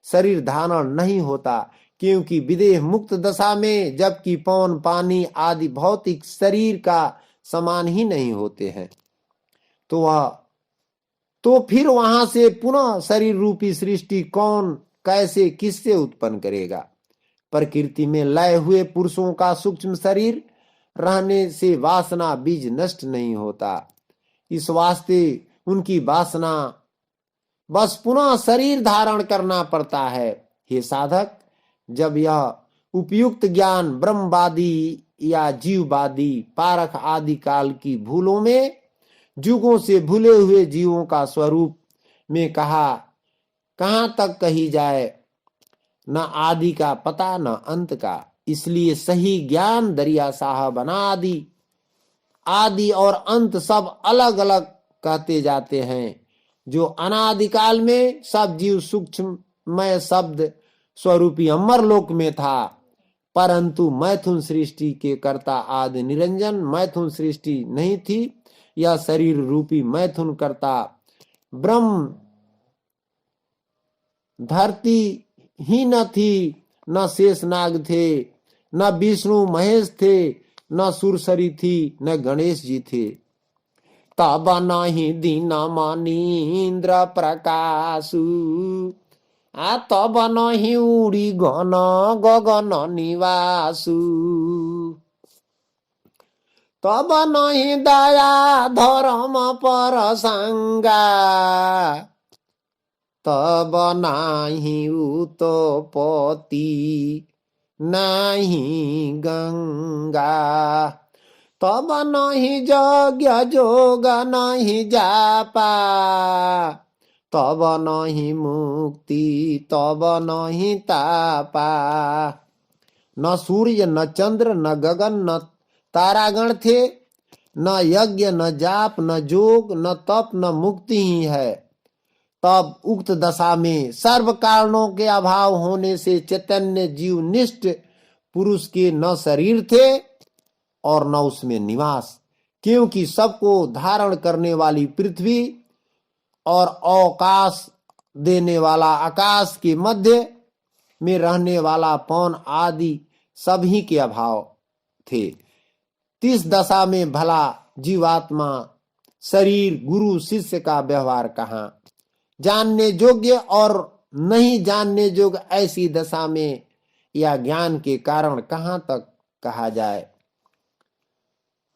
S1: शरीर धारण नहीं होता, क्योंकि विदेह मुक्त दशा में जबकि पवन, पानी आदि भौतिक शरीर का समान ही नहीं होते हैं, तो फिर वहां से पुनः शरीर रूपी सृष्टि कौन, कैसे, किससे उत्पन्न करेगा। प्रकृति में लय हुए पुरुषों का सूक्ष्म शरीर रहने से वासना बीज नष्ट नहीं होता। इस वास्ते उनकी वासना बस पुनः शरीर धारण करना पड़ता है। हे साधक, जब यह उपयुक्त ज्ञान ब्रह्मवादी या जीववादी पारख आदि काल की भूलों में जुगों से भूले हुए जीवों का स्वरूप में कहां तक कही जाए, न आदि का पता न अंत का। इसलिए सही ज्ञान दरिया साहब आदि और अंत सब अलग अलग कहते जाते हैं। जो अनादिकाल में सब जीव सूक्ष्ममय शब्द स्वरूपी अमरलोक में था, परंतु मैथुन सृष्टि के कर्ता आदि निरंजन मैथुन सृष्टि नहीं थी। यह शरीर रूपी मैथुन कर्ता ब्रह्म धरती ही न थी, न शेषनाग थे, न विष्णु महेश थे, न सुरसरी थी, न गणेश जी थे। तब नहीं दीन मनीन्द्र प्रकाशु, तब नहीं उड़ी गगन निवासु, तब नहीं दया धर्म पर संगा, तब नाही उत्पत्ति नाही गंगा, तब नहीं यज्ञ जोग नहीं जापा, तब नहीं मुक्ति तब नहीं तापा। न सूर्य न चंद्र न गगन न तारागण थे, न यज्ञ न जाप न जोग न तप न मुक्ति ही है। तब उक्त दशा में सर्व कारणों के अभाव होने से चैतन्य जीव निष्ठ पुरुष के न शरीर थे और न उसमें निवास, क्योंकि सबको धारण करने वाली पृथ्वी और अवकाश देने वाला आकाश के मध्य में रहने वाला पवन आदि सभी के अभाव थे। इस दशा में भला जीवात्मा शरीर गुरु शिष्य का व्यवहार कहाँ, जानने योग्य और नहीं जानने योग्य ऐसी दशा में या ज्ञान के कारण कहाँ तक कहा जाए।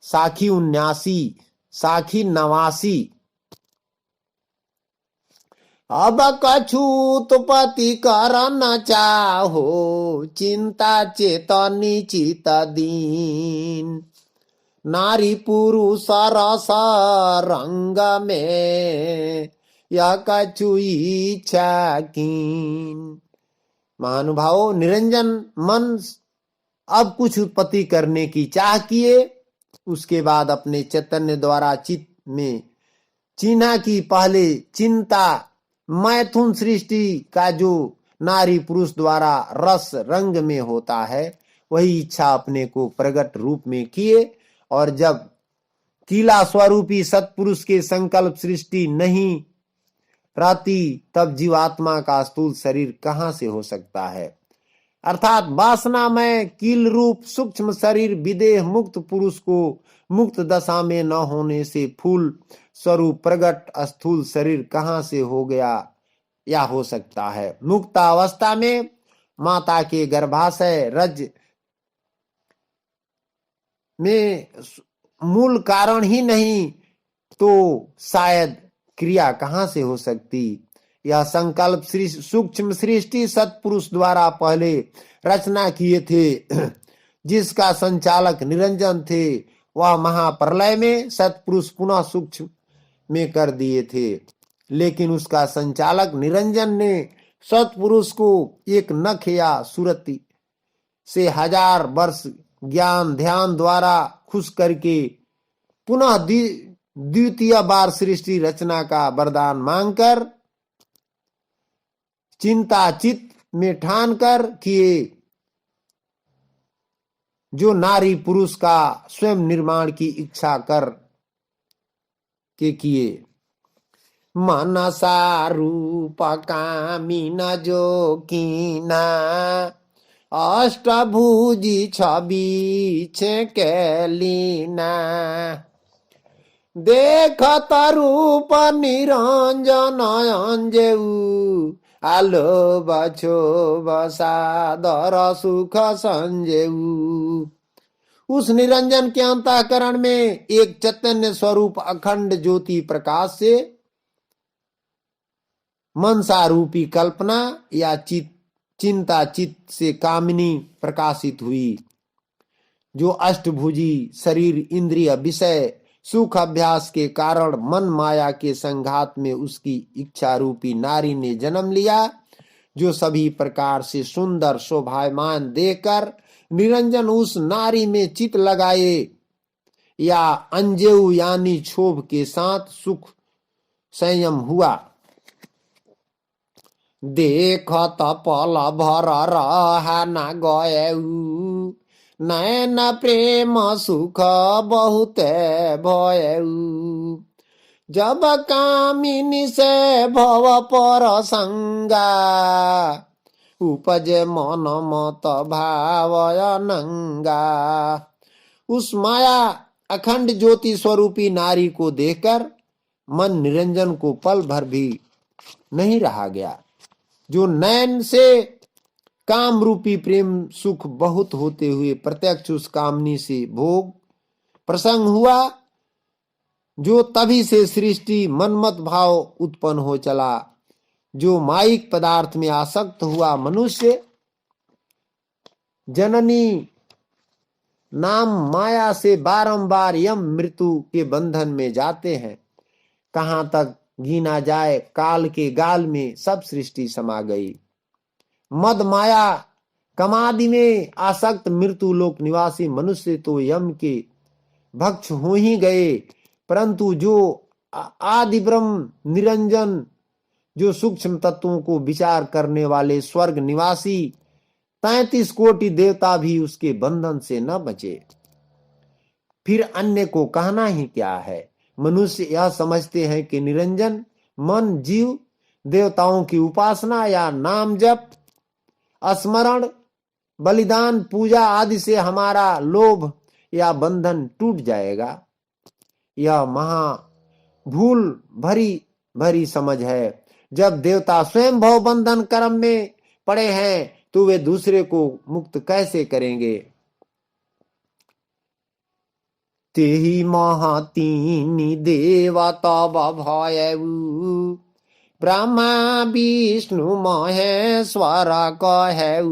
S1: साखी 79, साखी 89। अब कछूत पति कर न चाहो, चिंता चेतनी चित दीन, नारी पुरुष रस रंग में यह कछु इच्छा कीन। महानुभावों, निरंजन मन अब कुछ उत्पत्ति करने की चाह किए, उसके बाद अपने चैतन्य द्वारा चित्त में चिन्हा की पहले चिंता मैथुन सृष्टि का जो नारी पुरुष द्वारा रस रंग में होता है, वही इच्छा अपने को प्रकट रूप में किए। और जब किला स्वरूपी सत्पुरुष के संकल्प सृष्टि नहीं रहती, तब जीवात्मा का स्थूल शरीर कहां से हो सकता है। अर्थात वासनामय कील रूप सूक्ष्म शरीर विदेह मुक्त पुरुष को मुक्त दशा में न होने से फूल स्वरूप प्रगट स्थूल शरीर कहां से हो गया या हो सकता है। मुक्तावस्था में माता के गर्भाशय रज में मूल कारण ही नहीं तो शायद क्रिया कहां से हो सकती। यह संकल्प सूक्ष्म सृष्टि सत्पुरुष द्वारा पहले रचना किए थे, जिसका संचालक निरंजन थे। वह महाप्रलय में सत्पुरुष पुनः सूक्ष्म में कर दिए थे, लेकिन उसका संचालक निरंजन ने सत्पुरुष को एक नख या सुरति से 1000 वर्ष ज्ञान ध्यान द्वारा खुश करके पुनः द्वितीय बार सृष्टि रचना का वरदान मांगकर चिंता चित्त में ठान कर किए, जो नारी पुरुष का स्वयं निर्माण की इच्छा कर के किए। मनसा रूप कामिन जो कीना अष्टभुजी छवि कैलीना देखत रूप निरंजन अंजेऊ आलो बछो बसादर सुख संजेऊ। उस निरंजन के अंतःकरण में एक चैतन्य स्वरूप अखंड ज्योति प्रकाश से मनसा रूपी कल्पना या चिंता चित्त से कामिनी प्रकाशित हुई, जो अष्टभुजी शरीर इंद्रिय विषय सुख अभ्यास के कारण मन माया के संघात में उसकी इच्छा रूपी नारी ने जन्म लिया, जो सभी प्रकार से सुंदर शोभायमान देकर निरंजन उस नारी में चित लगाए या अंजेऊ यानी क्षोभ के साथ सुख संयम हुआ। देखत पल भर रहा न गयऊ नयन प्रेम सुख बहुत भयऊ। जब कामिनी से भव पर संगा उपजे मन मत भावय नंगा। उस माया अखंड ज्योति स्वरूपी नारी को देखकर मन निरंजन को पल भर भी नहीं रहा गया, जो नयन से काम रूपी प्रेम सुख बहुत होते हुए प्रत्यक्ष उस कामनी से भोग प्रसंग हुआ, जो तभी से सृष्टि मनमत भाव उत्पन्न हो चला। जो माइक पदार्थ में आसक्त हुआ मनुष्य जननी नाम माया से बारंबार यम मृत्यु के बंधन में जाते हैं। कहां तक गिना जाए, काल के गाल में सब सृष्टि समा गई। मद माया कमादि में आसक्त मृत्यु लोक निवासी मनुष्य तो यम के भक्ष हो ही गए, परंतु जो आदि ब्रह्म निरंजन, जो सूक्ष्म तत्वों को विचार करने वाले स्वर्ग निवासी 33 कोटि देवता भी उसके बंधन से न बचे। फिर अन्य को कहना ही क्या है। मनुष्य यह समझते हैं कि निरंजन मन जीव देवताओं की उपासना या नाम जप स्मरण बलिदान पूजा आदि से हमारा लोभ या बंधन टूट जाएगा। यह महा भूल भरी भरी समझ है। जब देवता स्वयं भव बंधन कर्म में पड़े हैं तो वे दूसरे को मुक्त कैसे करेंगे। तेहि महतीनि देवा तब भयऊ ब्रह्मा विष्णु महेश्वर कहेऊ।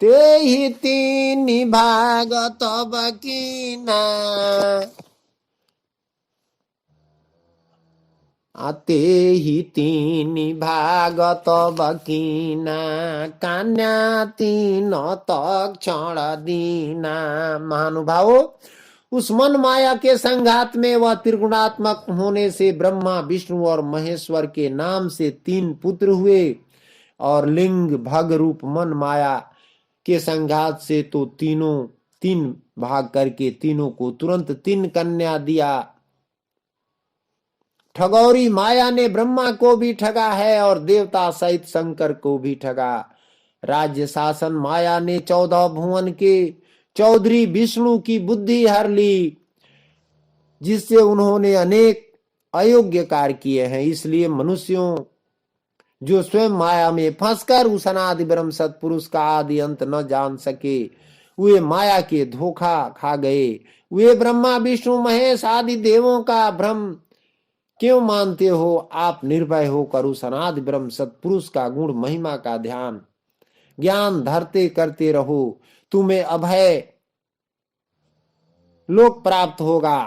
S1: तेहि तीनि भाग तब कीना तेहि तीनि भाग तब कीना कन्या तीन तक्षण दीना। महानुभावों, उस मन माया के संघात में वह त्रिगुणात्मक होने से ब्रह्मा विष्णु और महेश्वर के नाम से 3 पुत्र हुए, और लिंग भग रूप मन माया के संघात से तो तीनों 3 भाग करके तीनों को तुरंत 3 कन्या दिया। ठगौरी माया ने ब्रह्मा को भी ठगा है और देवता सहित शंकर को भी ठगा। राज्य शासन माया ने 14 भुवन के चौधरी विष्णु की बुद्धि हर ली, जिससे उन्होंने अनेक अयोग्य कार्य किए हैं। इसलिए मनुष्यों जो स्वयं माया में फंसकर उस अनादि ब्रह्म सत्पुरुष का आदि अंत न जान सके, वे माया के धोखा खा गए। वे ब्रह्मा विष्णु महेश आदि देवों का भ्रम क्यों मानते हो? आप निर्भय होकर उस अनादि ब्रह्म सत्पुरुष का गुण महिमा का ध्यान ज्ञान धरते करते रहो, तुम्हें अभय लोक प्राप्त होगा।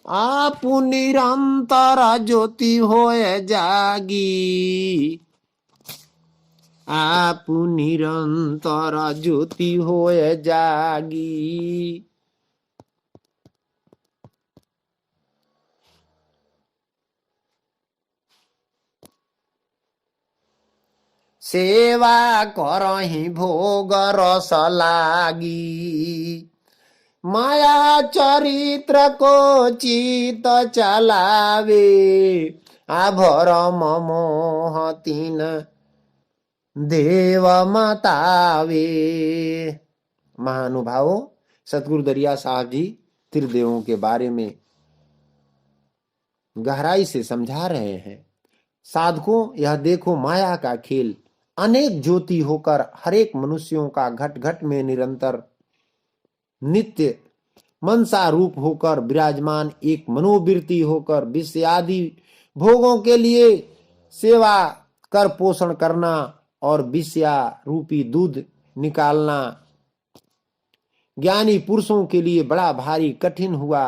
S1: आप निरंतर ज्योति होए जागी, आप निरंतर ज्योति होए जागी। सेवा करहि भोग रस लागी, माया चरित्र को चित चलावे, भरम मोह तीन देव मतावे। महानुभावों, सतगुरु दरिया साहब जी त्रिदेवों के बारे में गहराई से समझा रहे हैं। साधकों, यह देखो माया का खेल, अनेक ज्योति होकर हरेक मनुष्यों का घट घट में निरंतर नित्य मनसा रूप होकर विराजमान, एक मनोवृत्ति होकर विषय आदि भोगों के लिए सेवा कर पोषण करना और विषया रूपी दूध निकालना ज्ञानी पुरुषों के लिए बड़ा भारी कठिन हुआ,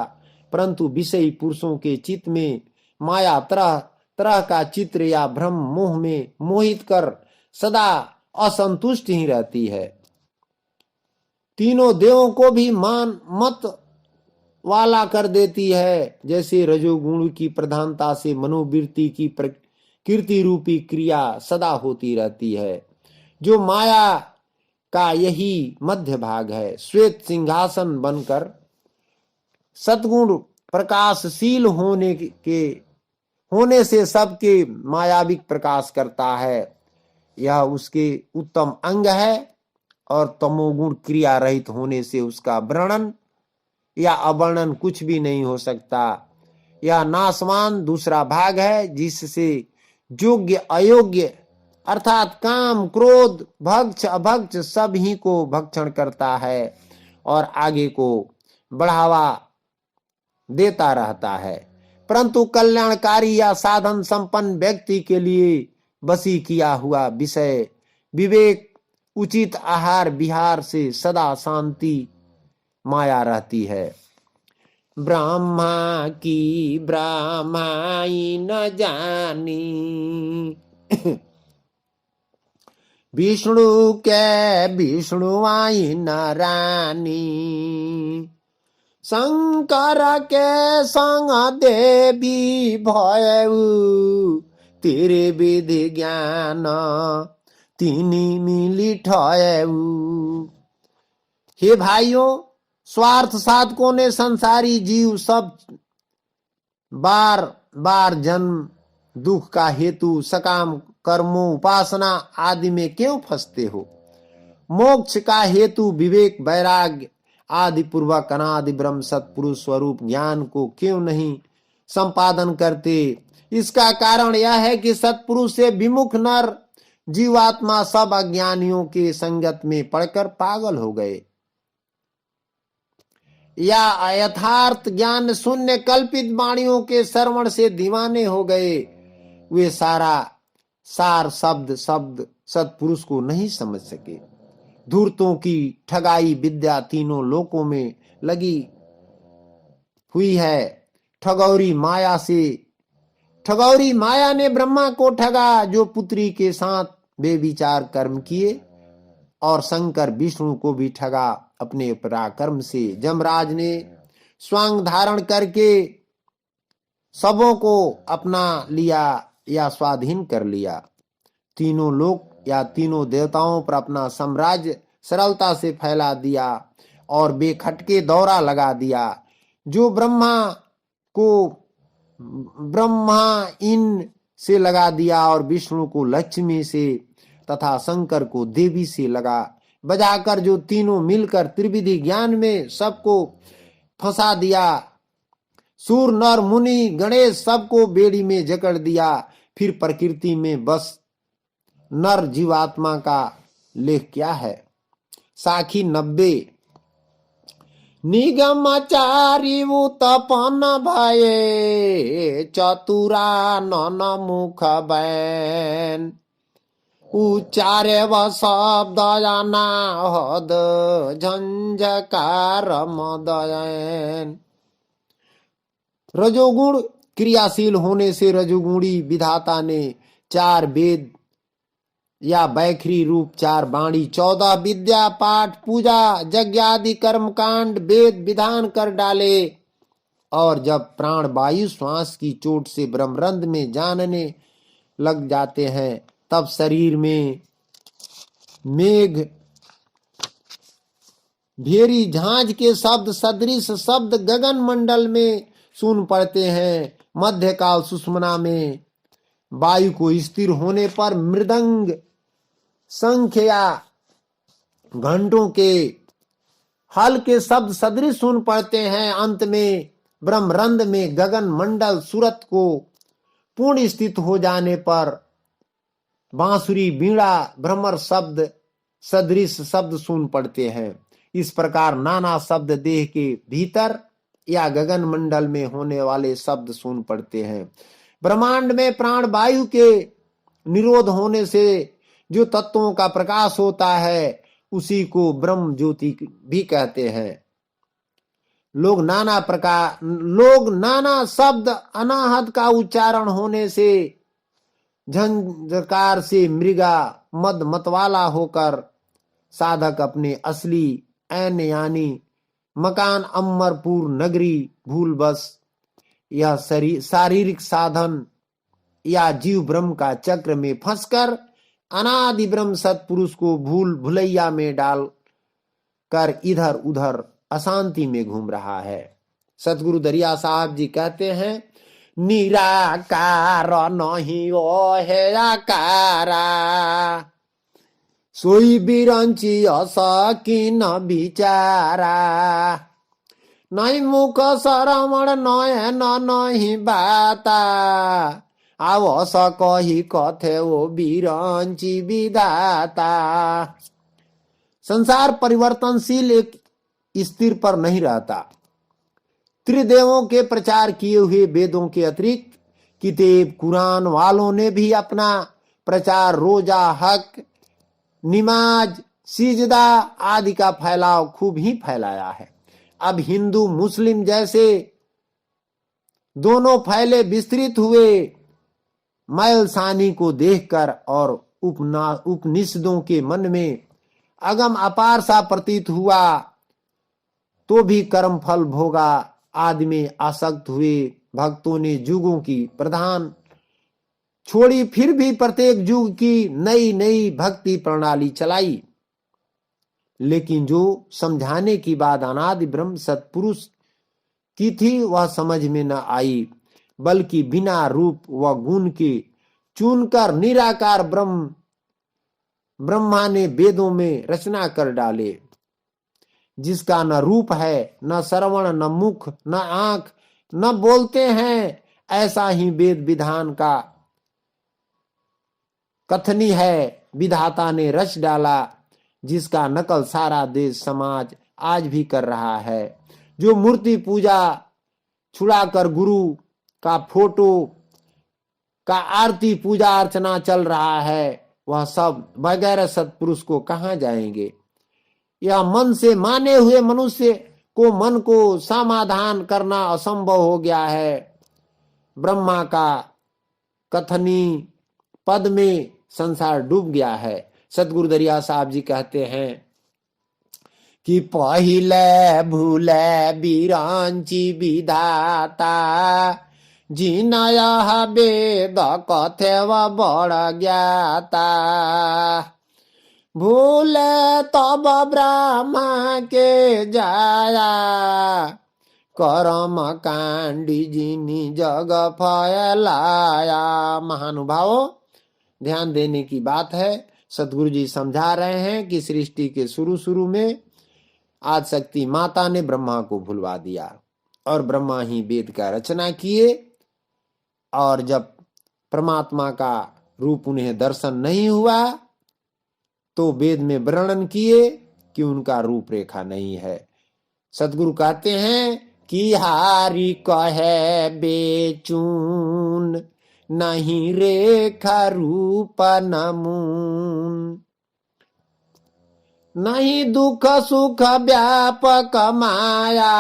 S1: परंतु विषयी पुरुषों के चित्त में माया तरह तरह का चित्र या भ्रम मोह में मोहित कर सदा असंतुष्ट ही रहती है। तीनों देवों को भी मान मत वाला कर देती है। जैसे रजोगुण की प्रधानता से मनोवृत्ति की प्रकृति रूपी क्रिया सदा होती रहती है, जो माया का यही मध्य भाग है। श्वेत सिंहासन बनकर सतगुण प्रकाशशील होने से सबके मायाविक प्रकाश करता है, यह उसके उत्तम अंग है। और तमोगुण क्रिया रहित होने से उसका वर्णन या अवर्णन कुछ भी नहीं हो सकता। यह नाशवान दूसरा भाग है, जिससे योग्य अयोग्य अर्थात काम क्रोध भक्ष अभक्ष सभी को भक्षण करता है और आगे को बढ़ावा देता रहता है। परंतु कल्याणकारी या साधन संपन्न व्यक्ति के लिए बसी किया हुआ विषय विवेक उचित आहार विहार से सदा शांति माया रहती है। ब्रह्मा की ब्रह्माई न जानी, विष्णु के विष्णु आई न रानी, शंकर के संग देवी भयऊ, तेरे विधि ज्ञान तीनी मिली ठयऊ। हे भाइयों, स्वार्थ साधकों ने संसारी जीव सब बार बार जन्म दुख का हेतु सकाम कर्मों उपासना आदि में क्यों फंसते हो? मोक्ष का हेतु विवेक वैराग्य आदि पूर्वक अनादि ब्रह्म सत्पुरुष स्वरूप ज्ञान को क्यों नहीं संपादन करते? इसका कारण यह है कि सत्पुरुष से विमुख नर जीवात्मा सब अज्ञानियों के संगत में पड़कर पागल हो गए या यथार्थ ज्ञान शून्य कल्पित वाणियों के श्रवण से दीवाने हो गए। वे सार शब्द सत्पुरुष को नहीं समझ सके। धूर्तों की ठगाई विद्या तीनों लोकों में लगी हुई है। ठगौरी माया ने ब्रह्मा को ठगा, जो पुत्री के साथ बेविचार कर्म किए, और शंकर विष्णु को भी ठगा अपने पराक्रम से। जमराज ने स्वांग धारण करके सबों को अपना लिया या स्वाधीन कर लिया। तीनों लोक या तीनों देवताओं पर अपना साम्राज्य सरलता से फैला दिया और बेखटके दौरा लगा दिया। जो ब्रह्मा इन से लगा दिया और विष्णु को लक्ष्मी से तथा शंकर को देवी से लगा बजाकर, जो तीनों मिलकर त्रिविधि ज्ञान में सबको फंसा दिया। सूर नर मुनि गणेश सबको बेड़ी में जकड़ दिया। फिर प्रकृति में बस नर जीवात्मा का लेख क्या है। साखी 90। निगमचारी उत्पन्न भये चतुरा नन मुख बैन उच्चारे व शब्द अनाहद झंझकार मदयन। रजोगुण क्रियाशील होने से रजोगुणी विधाता ने 4 वेद या बैखरी रूप 4 वाणी 14 विद्या पाठ पूजा यज्ञ आदि कर्मकांड वेद विधान कर डाले। और जब प्राण वायु श्वास की चोट से ब्रह्मरंध्र में जानने लग जाते हैं तब शरीर में मेघ भेरी झांझ के शब्द सदृश शब्द गगन मंडल में सुन पड़ते हैं। मध्यकाल सुषुम्ना में वायु को स्थिर होने पर मृदंग शंख या घंटों के हल के शब्द सदृश सुन पड़ते हैं। अंत में ब्रह्मरंध्र में गगन मंडल सूरत को पूर्ण स्थित हो जाने पर बांसुरी बीड़ा भ्रमर शब्द सदृश शब्द सुन पड़ते हैं। इस प्रकार नाना शब्द देह के भीतर या गगन मंडल में होने वाले शब्द सुन पड़ते हैं। ब्रह्मांड में प्राण वायु के निरोध होने से जो तत्वों का प्रकाश होता है उसी को ब्रह्म ज्योति भी कहते हैं। लोग नाना शब्द अनाहत का उच्चारण होने से झंझकार से मृगा मद मतवाला होकर साधक अपने असली ऐन यानी मकान अमरपुर नगरी भूल बस यह शारीरिक साधन या जीव ब्रह्म का चक्र में फंसकर अनादि ब्रह्म सत्पुरुष को भूल भुलैया में डाल कर इधर उधर अशांति में घूम रहा है। सतगुरु दरिया साहब जी कहते हैं निराकार नहीं ओ है आकारा सोई बिरंची असकिन बिचारा नहीं मुख श्रवण नयन नहीं बाता आवस कही कथे वो बिरंची विधाता। संसार परिवर्तनशील एक स्थिर पर नहीं रहता। त्रिदेवों के प्रचार किए हुए वेदों के अतिरिक्त किताब कुरान वालों ने भी अपना प्रचार रोजा हक निमाज सिजदा आदि का फैलाव खूब ही फैलाया है। अब हिंदू मुस्लिम जैसे दोनों फैले विस्तृत हुए मैलसानी को देखकर और उपनिषदों के मन में अगम अपार सा प्रतीत हुआ तो भी कर्म फल भोगा आदि में आसक्त हुए भक्तों ने युगों की प्रधान छोड़ी फिर भी प्रत्येक युग की नई नई भक्ति प्रणाली चलाई। लेकिन जो समझाने की बात अनादि ब्रह्म सत्पुरुष की थी वह समझ में न आई, बल्कि बिना रूप व गुण के चुनकर निराकार ब्रह्मा ने वेदों में रचना कर डाले, जिसका न रूप है न श्रवण न मुख न आंख न बोलते हैं। ऐसा ही वेद विधान का कथनी है विधाता ने रच डाला, जिसका नकल सारा देश समाज आज भी कर रहा है। जो मूर्ति पूजा छुड़ाकर गुरु का फोटो का आरती पूजा अर्चना चल रहा है, वह सब बगैर सत्पुरुष को कहां जाएंगे। यह मन से माने हुए मनुष्य को मन को समाधान करना असंभव हो गया है। ब्रह्मा का कथनी पद में संसार डूब गया है। सतगुरु दरिया साहब जी कहते हैं कि पहिले भूले बिरांची विधाता जिनया वेद कथे व बड़ ज्ञाता भूले तब ब्रह्मा के जाया कर्म कांडी जिनी जग फैलाया। महानुभावों, ध्यान देने की बात है। सतगुरु जी समझा रहे हैं कि सृष्टि के शुरू में आदि शक्ति माता ने ब्रह्मा को भुलवा दिया और ब्रह्मा ही वेद का रचना किए। और जब परमात्मा का रूप उन्हें दर्शन नहीं हुआ तो वेद में वर्णन किए कि उनका रूपरेखा नहीं है। सदगुरु कहते हैं कि हारी कहे बेचून नहीं रेखा रूप नमून, नहीं दुख सुख व्यापक माया,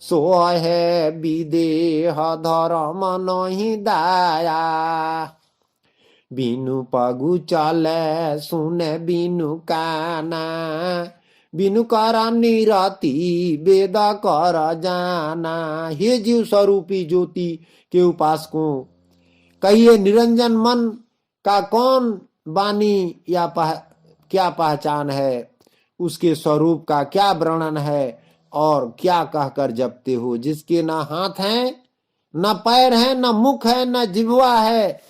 S1: सो है विदेह धर्म नहीं दाया। बिनु पगु चले सुने बिनु काना, बिनु कर निरति वेद कर जाना। हे जीव स्वरूपी ज्योति के उपासकों, कहिए निरंजन मन का कौन वाणी या क्या पहचान है, उसके स्वरूप का क्या वर्णन है और क्या कहकर जपते हो, जिसके न हाथ है न पैर है न मुख है न जिह्वा है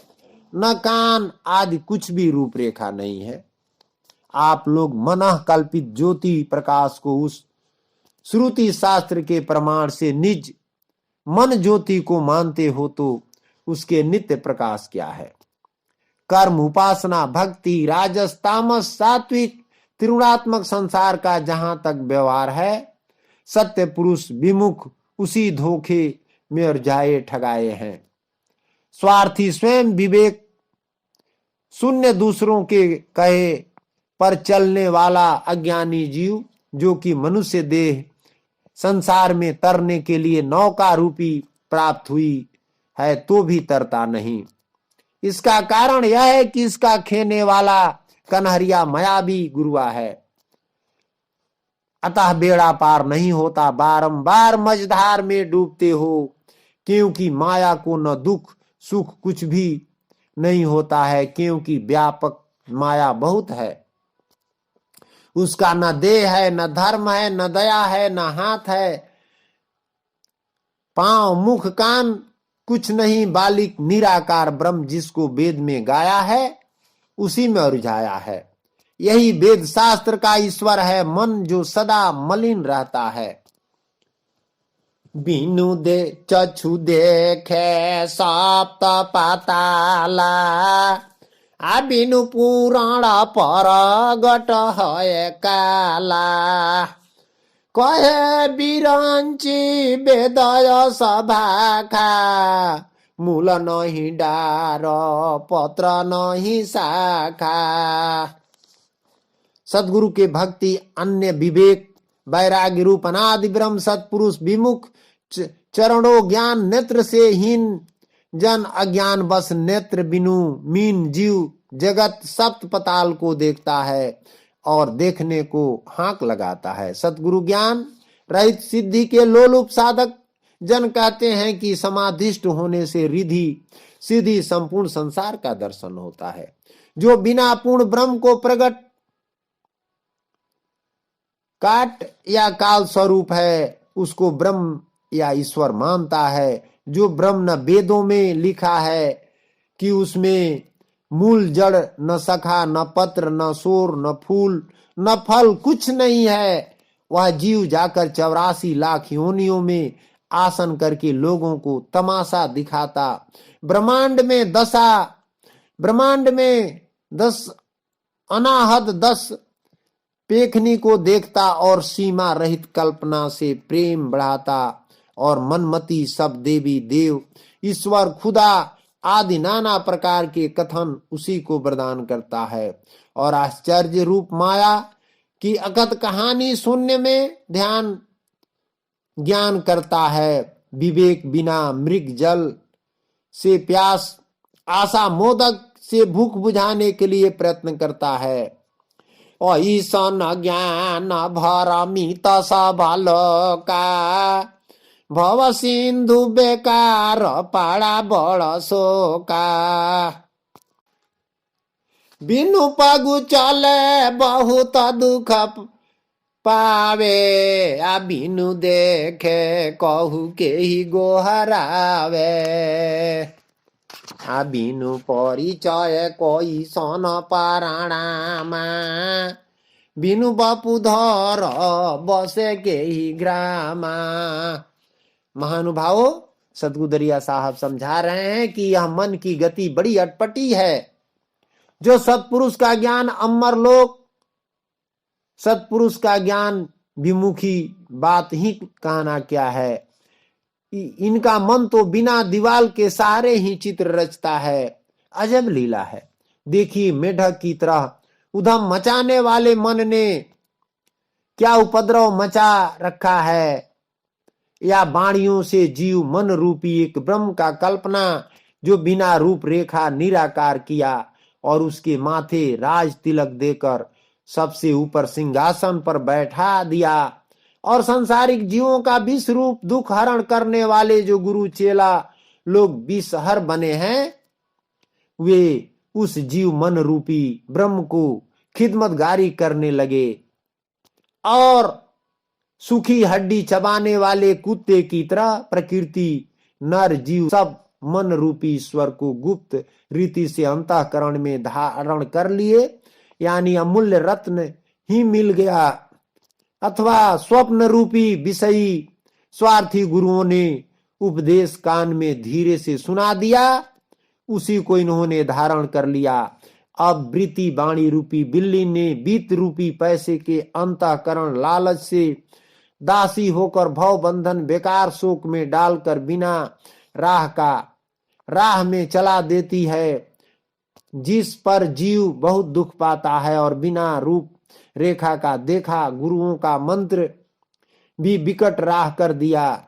S1: न कान आदि कुछ भी रूपरेखा नहीं है। आप लोग मनः कल्पित ज्योति प्रकाश को उस श्रुति शास्त्र के प्रमाण से निज मन ज्योति को मानते हो तो उसके नित्य प्रकाश क्या है। कर्म उपासना भक्ति राजस तामस सात्विक त्रिगुणात्मक संसार का जहां तक व्यवहार है, सत्य पुरुष विमुख उसी धोखे में और जाए ठगाए हैं। स्वार्थी स्वयं विवेक शून्य दूसरों के कहे पर चलने वाला अज्ञानी जीव, जो कि मनुष्य देह संसार में तरने के लिए नौका रूपी प्राप्त हुई है तो भी तरता नहीं। इसका कारण यह है कि इसका खेने वाला कन्हरिया मायावी गुरुआ है, अतः बेड़ा पार नहीं होता। बारंबार मझधार में डूबते हो, क्योंकि माया को न दुख सुख कुछ भी नहीं होता है, क्योंकि व्यापक माया बहुत है। उसका न देह है न धर्म है न दया है न हाथ है पांव मुख कान कुछ नहीं, बालिक निराकार ब्रह्म जिसको वेद में गाया है उसी में उलझाया है। यही वेद शास्त्र का ईश्वर है, मन जो सदा मलिन रहता है। बिनु दे चक्षु देखे सप्त पाताला, आ बिनु पुराण परगट है काला। कहे बिरंची वेदय सभाखा, मूल नहीं डार पत्र नहीं शाखा। सदगुरु के भक्ति अन्य विवेक वैराग्य रूप अनादि ब्रह्म सत्पुरुष विमुख चरणों ज्ञान नेत्र से हीन जन अज्ञान बस नेत्र बिनु मीन जीव जगत सप्त पताल को देखता है और देखने को हाक लगाता है। सतगुरु ज्ञान रहित सिद्धि के लोलुप साधक जन कहते हैं कि समाधिष्ट होने से रिधि सीधी संपूर्ण संसार का दर्शन होता है। जो बिना पूर्ण ब्रह्म को प्रकट काट या काल स्वरूप है उसको ब्रह्म या ईश्वर मानता है। जो ब्रह्म न वेदों में लिखा है कि उसमें मूल जड़ न सखा न पत्र न शोर न फूल न फल कुछ नहीं है, वह जीव जाकर 84 लाख योनियों में आसन करके लोगों को तमाशा दिखाता, ब्रह्मांड में 10 अनाहत 10 पेखनी को देखता और सीमा रहित कल्पना से प्रेम बढ़ाता और मनमती सब देवी देव ईश्वर खुदा आदि नाना प्रकार के कथन उसी को प्रदान करता है। और आश्चर्य रूप माया की अकथ कहानी सुनने में ध्यान ज्ञान करता है। विवेक बिना मृग जल से प्यास आशा मोदक से भूख बुझाने के लिए प्रयत्न करता है। और ईसन ज्ञान भरमित सब लोका, भव सिंधु बेकार पाड़ा बड़ शोका। बिनु पगु चले बहुत दुख पावे, आ बिनु देखे कहू के ही गोहरावे। आ बिनु परिचय कोई सन पाराणामा, बिनु बपुधर बसे के ही ग्रामा। महानुभावों, सतगुदरिया साहब समझा रहे हैं कि यह मन की गति बड़ी अटपटी है। जो सत्पुरुष का ज्ञान अमर लोक, सत्पुरुष का ज्ञान विमुखी बात ही कहना क्या है। इनका मन तो बिना दीवाल के सहारे ही चित्र रचता है। अजब लीला है। देखिए, मेढक की तरह उधम मचाने वाले मन ने क्या उपद्रव मचा रखा है। या वाणियों से जीव मन रूपी एक ब्रह्म का कल्पना, जो बिना रूप रेखा निराकार किया और उसके माथे राज तिलक देकर सबसे ऊपर सिंहासन पर बैठा दिया। और सांसारिक जीवों का विष रूप दुख हरण करने वाले जो गुरु चेला लोग विषहर बने हैं, वे उस जीव मन रूपी ब्रह्म को खिदमतगारी करने लगे और सूखी हड्डी चबाने वाले कुत्ते की तरह प्रकृति, नर, जीव सब मन रूपी ईश्वर को गुप्त रीति से अंतःकरण में धारण कर लिए। यानी अमूल्य रत्न ही मिल गया, अथवा स्वप्न रूपी विषयी स्वार्थी गुरुओं ने उपदेश कान में धीरे से सुना दिया, उसी को इन्होंने धारण कर लिया। अब वृत्ति वाणी रूपी बिल्ली ने वित्त रूपी पैसे के अंतःकरण लालच से दासी होकर भव बंधन बेकार शोक में डालकर बिना राह में चला देती है, जिस पर जीव बहुत दुख पाता है। और बिना रूप रेखा का देखा गुरुओं का मंत्र भी विकट राह कर दिया,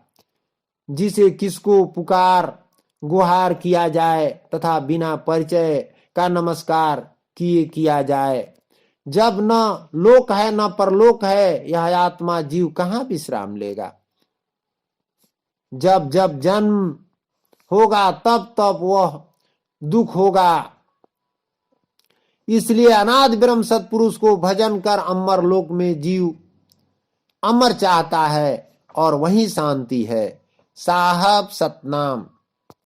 S1: जिसे किसको पुकार गुहार किया जाए तथा बिना परिचय का नमस्कार किए किया जाए। जब न लोक है न परलोक है, यह आत्मा जीव कहाँ विश्राम लेगा। जब जब जन्म होगा तब तब वह दुख होगा। इसलिए अनादि ब्रह्म सत्पुरुष को भजन कर अमर लोक में जीव अमर चाहता है और वही शांति है। साहब सतनाम।